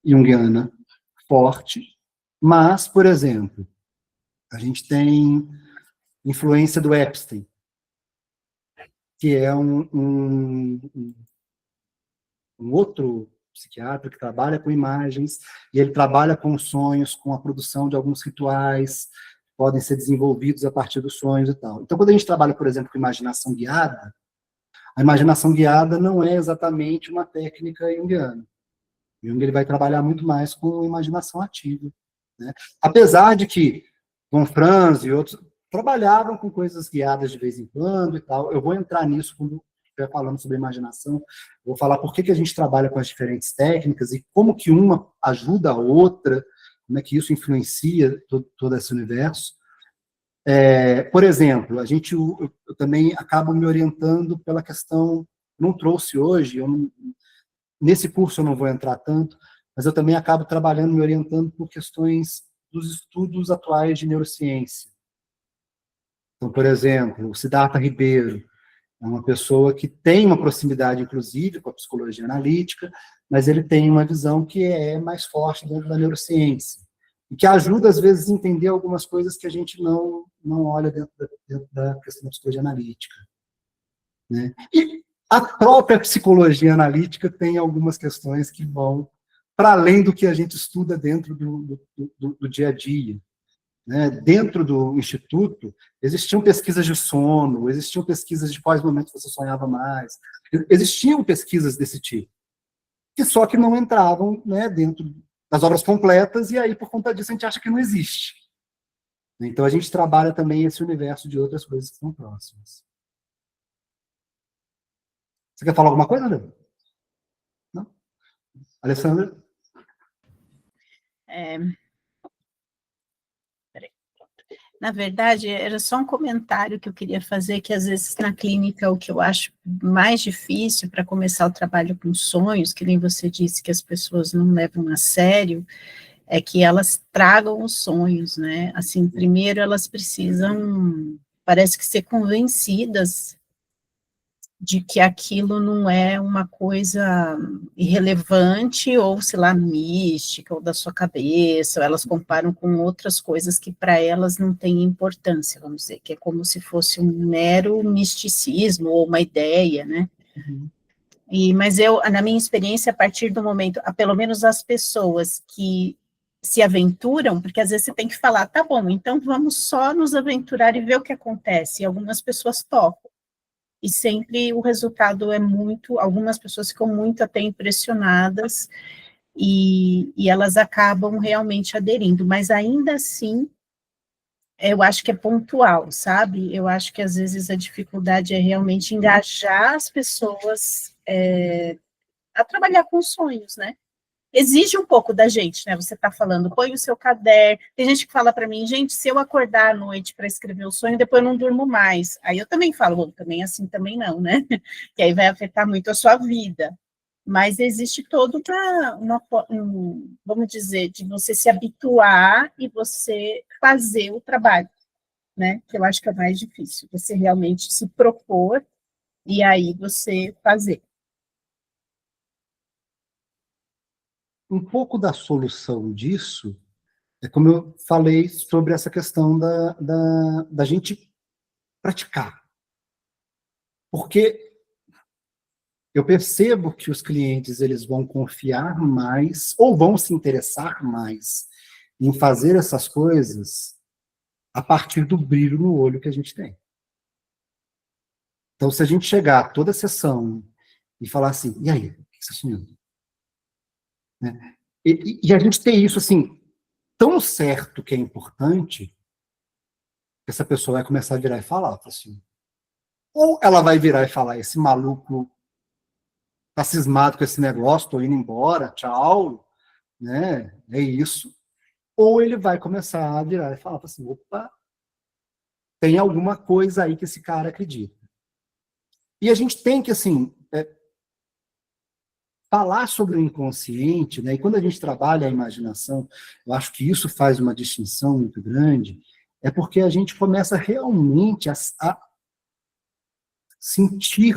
junguiana forte, mas, por exemplo, a gente tem influência do Epstein, que é um outro psiquiatra que trabalha com imagens, e ele trabalha com sonhos, com a produção de alguns rituais, que podem ser desenvolvidos a partir dos sonhos e tal. Então, quando a gente trabalha, por exemplo, com imaginação guiada, a imaginação guiada não é exatamente uma técnica junguiana. Jung ele vai trabalhar muito mais com imaginação ativa, né? Apesar de que Von Franz e outros trabalhavam com coisas guiadas de vez em quando e tal. Eu vou entrar nisso quando estiver falando sobre imaginação. Vou falar por que a gente trabalha com as diferentes técnicas e como que uma ajuda a outra, como é que isso influencia todo esse universo. Por exemplo, eu também acabo me orientando pela questão, não trouxe hoje, nesse curso eu não vou entrar tanto, mas eu também acabo trabalhando, me orientando por questões dos estudos atuais de neurociência. Então, por exemplo, o Siddhartha Ribeiro é uma pessoa que tem uma proximidade, inclusive, com a psicologia analítica, mas ele tem uma visão que é mais forte dentro da neurociência, e que ajuda, às vezes, a entender algumas coisas que a gente não olha dentro da questão da psicologia analítica, né? E a própria psicologia analítica tem algumas questões que vão para além do que a gente estuda dentro do dia a dia, né? Dentro do Instituto, existiam pesquisas de sono, existiam pesquisas de quais momentos você sonhava mais, existiam pesquisas desse tipo, que só que não entravam, né, dentro das obras completas, e aí, por conta disso, a gente acha que não existe. Então, a gente trabalha também esse universo de outras coisas que são próximas. Você quer falar alguma coisa, André? Não? Alessandra? Na verdade, era só um comentário que eu queria fazer, que às vezes na clínica o que eu acho mais difícil para começar o trabalho com sonhos, que nem você disse que as pessoas não levam a sério, é que elas tragam os sonhos, né? Assim, primeiro elas precisam, parece que ser convencidas de que aquilo não é uma coisa irrelevante ou, sei lá, mística, ou da sua cabeça, ou elas comparam com outras coisas que para elas não têm importância, vamos dizer, que é como se fosse um mero misticismo ou uma ideia, né? Uhum. Mas na minha experiência, a partir do momento, pelo menos as pessoas que se aventuram, porque às vezes você tem que falar, tá bom, então vamos só nos aventurar e ver o que acontece, e algumas pessoas topam. E sempre o resultado é algumas pessoas ficam muito até impressionadas, e elas acabam realmente aderindo, mas ainda assim, eu acho que é pontual, sabe? Eu acho que às vezes a dificuldade é realmente engajar as pessoas a trabalhar com sonhos, né? Exige um pouco da gente, né? Você está falando, põe o seu caderno. Tem gente que fala para mim, gente, se eu acordar à noite para escrever o sonho, depois eu não durmo mais. Aí eu também falo, bom, também assim também não, né? Que aí vai afetar muito a sua vida. Mas existe todo vamos dizer, de você se habituar e você fazer o trabalho, né? Que eu acho que é mais difícil, você realmente se propor e aí você fazer. Um pouco da solução disso é como eu falei sobre essa questão da gente praticar. Porque eu percebo que os clientes eles vão confiar mais ou vão se interessar mais em fazer essas coisas a partir do brilho no olho que a gente tem. Então, se a gente chegar toda a sessão e falar assim, e aí, o que você sonhou? Né? E a gente tem isso, assim, tão certo que é importante, que essa pessoa vai começar a virar e falar, assim, ou ela vai virar e falar, esse maluco tá cismado com esse negócio, tô indo embora, tchau, né, é isso. Ou ele vai começar a virar e falar assim, opa, tem alguma coisa aí que esse cara acredita. E a gente tem que, assim, falar sobre o inconsciente, né? E quando a gente trabalha a imaginação, eu acho que isso faz uma distinção muito grande, é porque a gente começa realmente a sentir,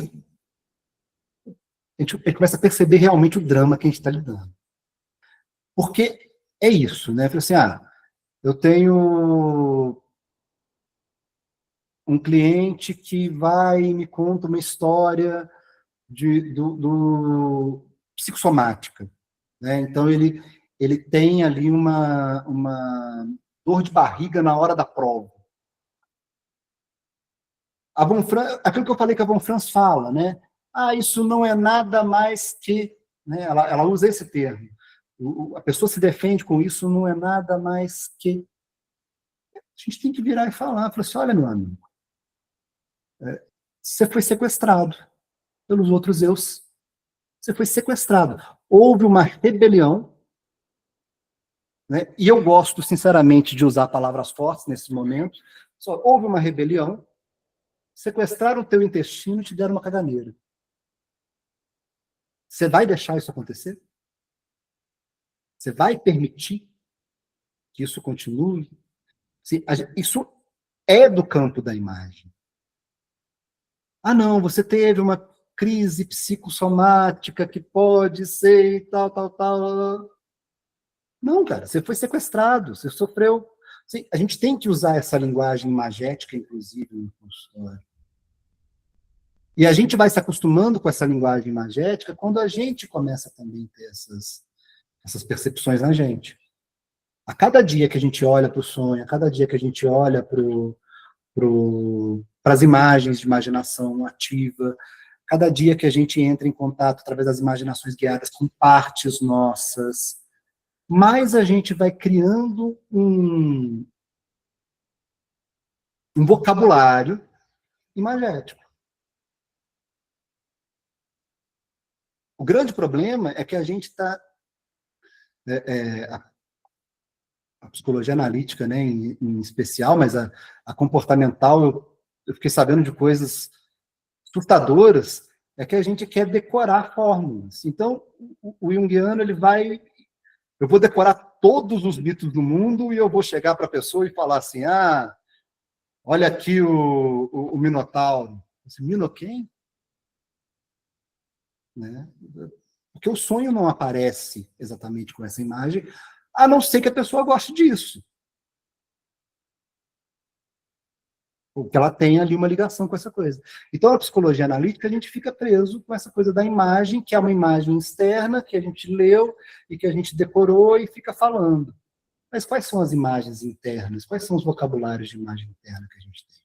a gente começa a perceber realmente o drama que a gente está lidando. Porque é isso, né? Assim, eu tenho um cliente que vai e me conta uma história do psicossomática, né? Então ele tem ali uma dor de barriga na hora da prova. A Von Franz, aquilo que eu falei que a Von Franz fala, né? Isso não é nada mais que, né? Ela usa esse termo. A pessoa se defende com isso, não é nada mais que. A gente tem que virar e falar assim, olha, meu amigo, você foi sequestrado pelos outros eus. Você foi sequestrado. Houve uma rebelião, né? E eu gosto, sinceramente, de usar palavras fortes nesse momento. Só houve uma rebelião, sequestraram o teu intestino e te deram uma caganeira. Você vai deixar isso acontecer? Você vai permitir que isso continue? Isso é do campo da imagem. Não, você teve uma crise psicossomática que pode ser e tal. Não, cara, você foi sequestrado, você sofreu. A gente tem que usar essa linguagem imagética, inclusive, no consultório. E a gente vai se acostumando com essa linguagem imagética quando a gente começa também a ter essas percepções na gente. A cada dia que a gente olha para o sonho, a cada dia que a gente olha para as imagens de imaginação ativa, cada dia que a gente entra em contato através das imaginações guiadas com partes nossas, mais a gente vai criando um vocabulário imagético. O grande problema é que a gente está... a psicologia analítica, né, em especial, mas a comportamental, eu fiquei sabendo de coisas assustadoras, é que a gente quer decorar fórmulas. Então, o junguiano, ele vai... Eu vou decorar todos os mitos do mundo e eu vou chegar para a pessoa e falar assim, olha aqui o Minotauro. Mino quem? Né? Porque o sonho não aparece exatamente com essa imagem, a não ser que a pessoa goste disso. Ou que ela tenha ali uma ligação com essa coisa. Então, a psicologia analítica, a gente fica preso com essa coisa da imagem, que é uma imagem externa, que a gente leu e que a gente decorou e fica falando. Mas quais são as imagens internas? Quais são os vocabulários de imagem interna que a gente tem?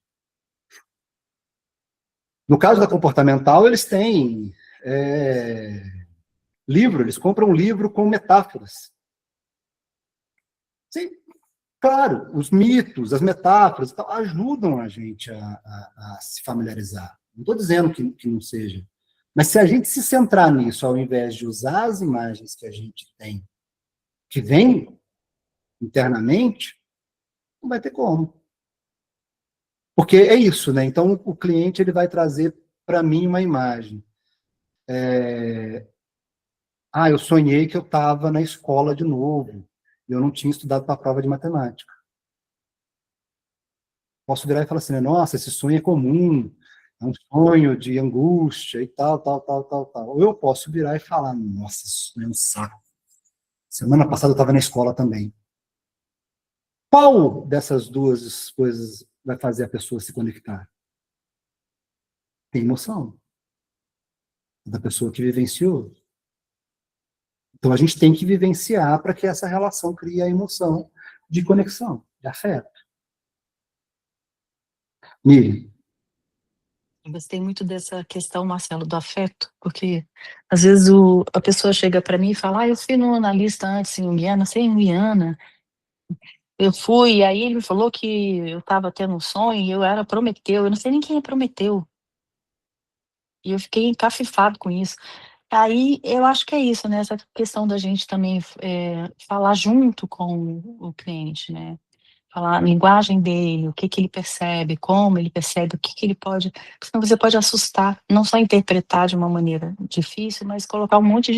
No caso da comportamental, eles têm livro, eles compram um livro com metáforas. Sim, claro, os mitos, as metáforas ajudam a gente a se familiarizar. Não estou dizendo que não seja. Mas se a gente se centrar nisso, ao invés de usar as imagens que a gente tem, que vêm internamente, não vai ter como. Porque é isso, né? Então, o cliente ele vai trazer para mim uma imagem. Eu sonhei que eu estava na escola de novo. Eu não tinha estudado para a prova de matemática. Posso virar e falar assim, nossa, esse sonho é comum, é um sonho de angústia e tal. Ou eu posso virar e falar, nossa, esse sonho é um saco. Semana passada eu estava na escola também. Qual dessas duas coisas vai fazer a pessoa se conectar? Tem emoção. Da pessoa que vivenciou. Então, a gente tem que vivenciar para que essa relação crie a emoção de conexão, de afeto. Miriam. Eu gostei muito dessa questão, Marcelo, do afeto, porque às vezes a pessoa chega para mim e fala, eu fui no analista antes junguiana, você é junguiana? Eu fui, e aí ele falou que eu estava tendo um sonho e eu era Prometeu, eu não sei nem quem é Prometeu. E eu fiquei encafifado com isso. Aí eu acho que é isso, né? Essa questão da gente também falar junto com o cliente, né? falar a linguagem dele, o que que ele percebe, como ele percebe, o que que ele pode, senão você pode assustar, não só interpretar de uma maneira difícil, mas colocar um monte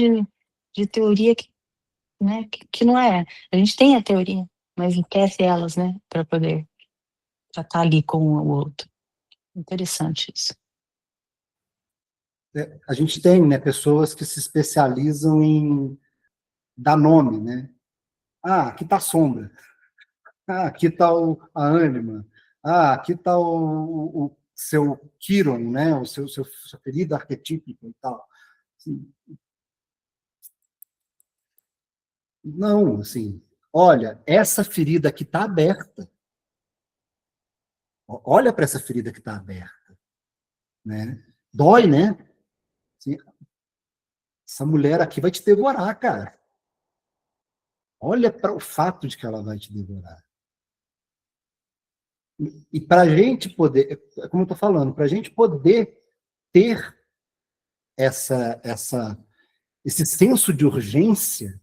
de teoria que, né, que não é. A gente tem a teoria, mas esquece elas, né, para poder tratar ali com o outro. Interessante isso. A gente tem, né, pessoas que se especializam em dar nome, né? Ah, aqui está a sombra. Ah, aqui está a ânima. Ah, aqui está o seu Chiron, né? O seu ferido arquetípico e tal. Assim, não, assim, olha, essa ferida aqui está aberta. Olha para essa ferida que está aberta, né? Dói, né? Assim, essa mulher aqui vai te devorar, cara. Olha para o fato de que ela vai te devorar. E para a gente poder, como eu estou falando, para a gente poder ter esse senso de urgência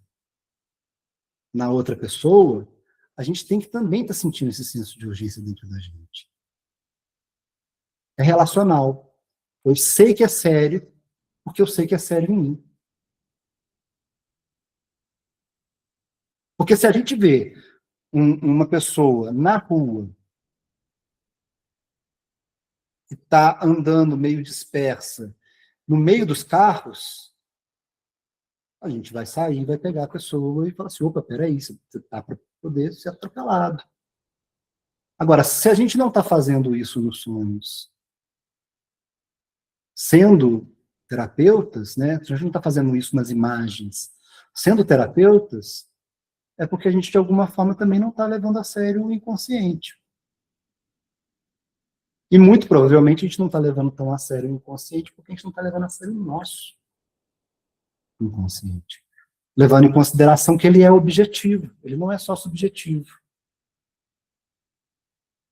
na outra pessoa, a gente tem que também estar sentindo esse senso de urgência dentro da gente. É relacional. Eu sei que é sério, porque eu sei que é sério em mim. Porque se a gente vê uma pessoa na rua que está andando meio dispersa, no meio dos carros, a gente vai sair, vai pegar a pessoa e falar assim, opa, peraí, você está para poder ser atropelado. Agora, se a gente não está fazendo isso nos sonhos, sendo terapeutas, né, se a gente não está fazendo isso nas imagens, sendo terapeutas, é porque a gente, de alguma forma, também não está levando a sério o inconsciente. E muito provavelmente a gente não está levando tão a sério o inconsciente porque a gente não está levando a sério o nosso inconsciente. Levando em consideração que ele é objetivo, ele não é só subjetivo.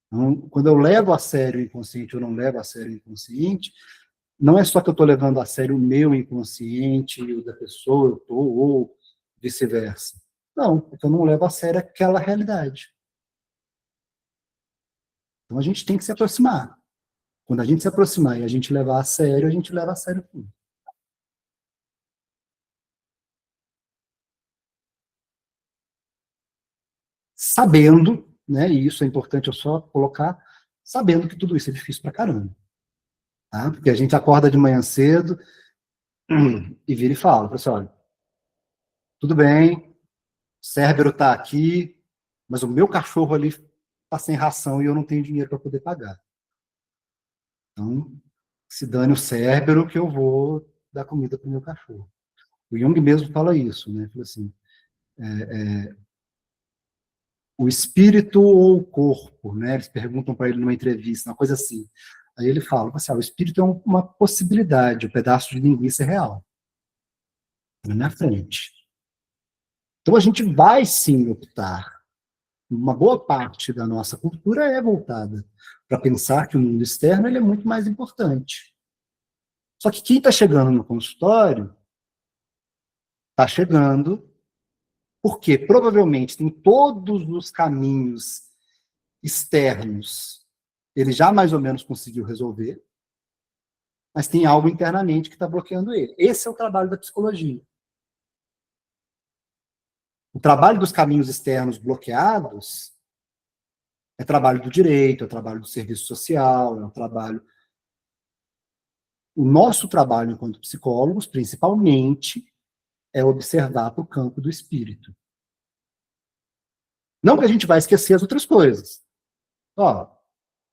Então, quando eu levo a sério o inconsciente ou não levo a sério o inconsciente, não é só que eu estou levando a sério o meu inconsciente, o da pessoa, ou vice-versa. Não, porque eu não levo a sério aquela realidade. Então a gente tem que se aproximar. Quando a gente se aproximar e a gente levar a sério, a gente leva a sério tudo. Sabendo, né, e isso é importante eu só colocar, sabendo que tudo isso é difícil pra caramba. Tá? Porque a gente acorda de manhã cedo e vira e fala, pessoal, olha, tudo bem, o Cérbero está aqui, mas o meu cachorro ali está sem ração e eu não tenho dinheiro para poder pagar. Então, se dane o Cérbero que eu vou dar comida para o meu cachorro. O Jung mesmo fala isso, né? Fala assim, o espírito ou o corpo, né? Eles perguntam para ele numa entrevista, uma coisa assim. Aí ele fala, assim, o espírito é uma possibilidade, o pedaço de linguiça é real. Na minha frente. Então a gente vai sim optar. Uma boa parte da nossa cultura é voltada para pensar que o mundo externo ele é muito mais importante. Só que quem está chegando no consultório está chegando porque provavelmente tem todos os caminhos externos, ele já mais ou menos conseguiu resolver, mas tem algo internamente que está bloqueando ele. Esse é o trabalho da psicologia. O trabalho dos caminhos externos bloqueados é trabalho do direito, é trabalho do serviço social, é o trabalho... O nosso trabalho enquanto psicólogos, principalmente, é observar para o campo do espírito. Não que a gente vai esquecer as outras coisas. Ó,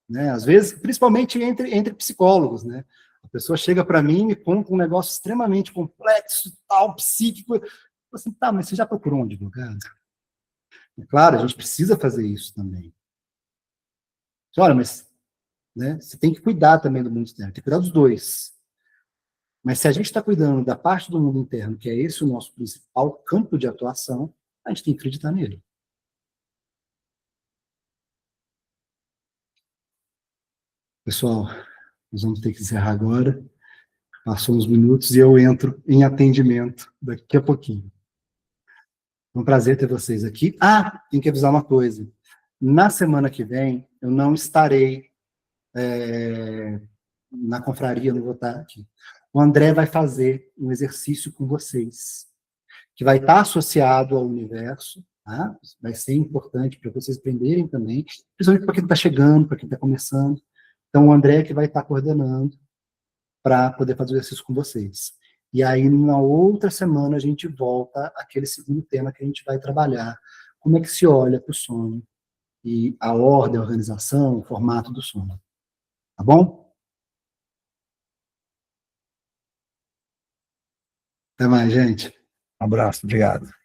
né, às vezes, principalmente entre psicólogos, né? A pessoa chega para mim e me conta um negócio extremamente complexo, tal, psíquico. Eu falo assim, tá, mas você já procurou um advogado? É claro, a gente precisa fazer isso também. Olha, mas né, você tem que cuidar também do mundo externo, tem que cuidar dos dois. Mas se a gente está cuidando da parte do mundo interno, que é esse o nosso principal campo de atuação, a gente tem que acreditar nele. Pessoal, nós vamos ter que encerrar agora. Passou uns minutos e eu entro em atendimento daqui a pouquinho. É um prazer ter vocês aqui. Ah, tem que avisar uma coisa. Na semana que vem, eu não estarei na confraria, não vou estar aqui. O André vai fazer um exercício com vocês, que vai estar associado ao universo, tá? Vai ser importante para vocês aprenderem também, principalmente para quem está chegando, para quem está começando. Então, o André que vai estar coordenando para poder fazer o exercício com vocês. E aí, na outra semana, a gente volta àquele segundo tema que a gente vai trabalhar. Como é que se olha para o sonho? E a ordem, a organização, o formato do sonho. Tá bom? Até mais, gente. Um abraço, obrigado.